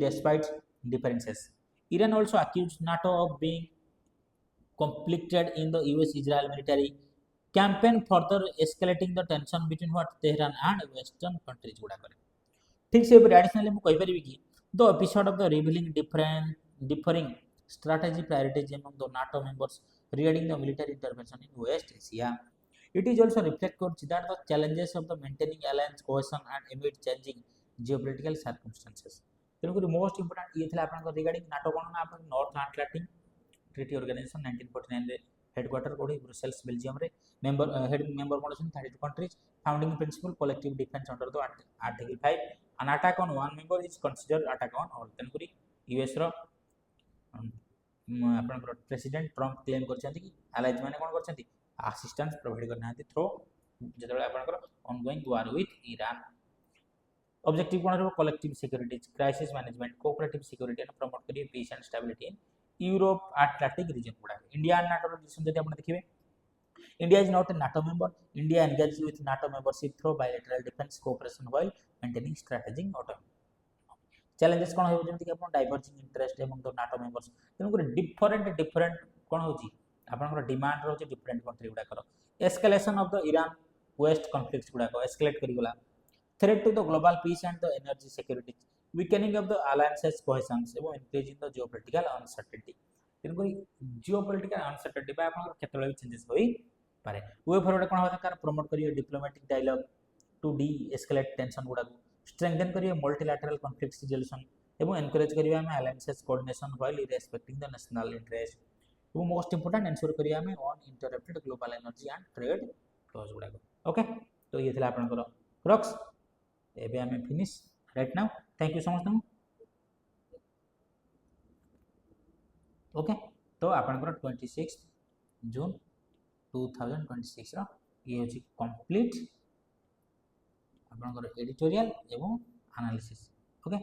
S1: despite differences. Iran also accused NATO of being conflicted in the US-Israel military campaign, further escalating the tension between what Tehran and Western countries. ठीक से additionally मु कहि परिबि कि the episode of the revealing differing strategy priorities among the NATO members regarding the military intervention in West Asia. It is also reflect that the challenges of the maintaining alliance cohesion and amid changing geopolitical circumstances. तेणुक most important ये थिला आपन regarding NATO कोन ना आपन north Atlantic treaty organisation 1949 रे headquarter कोडी Brussels Belgium रे head member कोन 32 countries founding principle collective defence under the article 5 an attack on one member is considered attack on all. तेणुक यूएस रो आपन प्रेसिडेंट ट्रम्प क्लेम करछंती कि allies माने कोन करछंती assistance provided करना थ्रो जेतबे आपनकर ongoing war with Iran. Objective कोन रहबो collective security, crisis management, cooperative security and promote करिए peace and stability in Europe Atlantic region गुडा. India and NATO relation जदि आपण देखिबे India is not a NATO member. India engaged with NATO membership through bilateral defense cooperation while maintaining strategic autonomy. Challenges कोन होबो जेमति कि आपण diverging interest among the NATO members. तेनु कर different कोन होची आपनकर डिमांड रहउछ डिफरेंट कंट्री गुडा कर escalation of the Iran west conflicts गुडा को एस्केलेट करि गला threat to the global peace and the energy security weakening of the alliances cohesions एवं इंक्रीजिंग द जियोपॉलिटिकल अनसर्टेनिटी तेनकरी जियोपॉलिटिकल अनसर्टेनिटी बा आपनकर केतले चेंजेस होई पारे वे फॉरवर्ड कोन होता कार प्रमोट करियो diplomatic dialogue to de escalate tension गुडा को स्ट्रेंथन करियो मल्टीलैटरल कॉन्फ्लिक्ट्स रिजोल्यूशन एवं एनकरेज करियो हम alliances coordination while respecting the national interest वो मोस्ट इंपोर्टेंट एंश्योर करिया में uninterrupted global energy and trade close गुडा ओके तो ये थिला आपनकर क्रक्स एबे हमें finish right now thank you so much okay तो आपनकर 26 जून 2026 रो ये होची कंप्लीट आपनकर एडिटोरियल एवं एनालिसिस ओके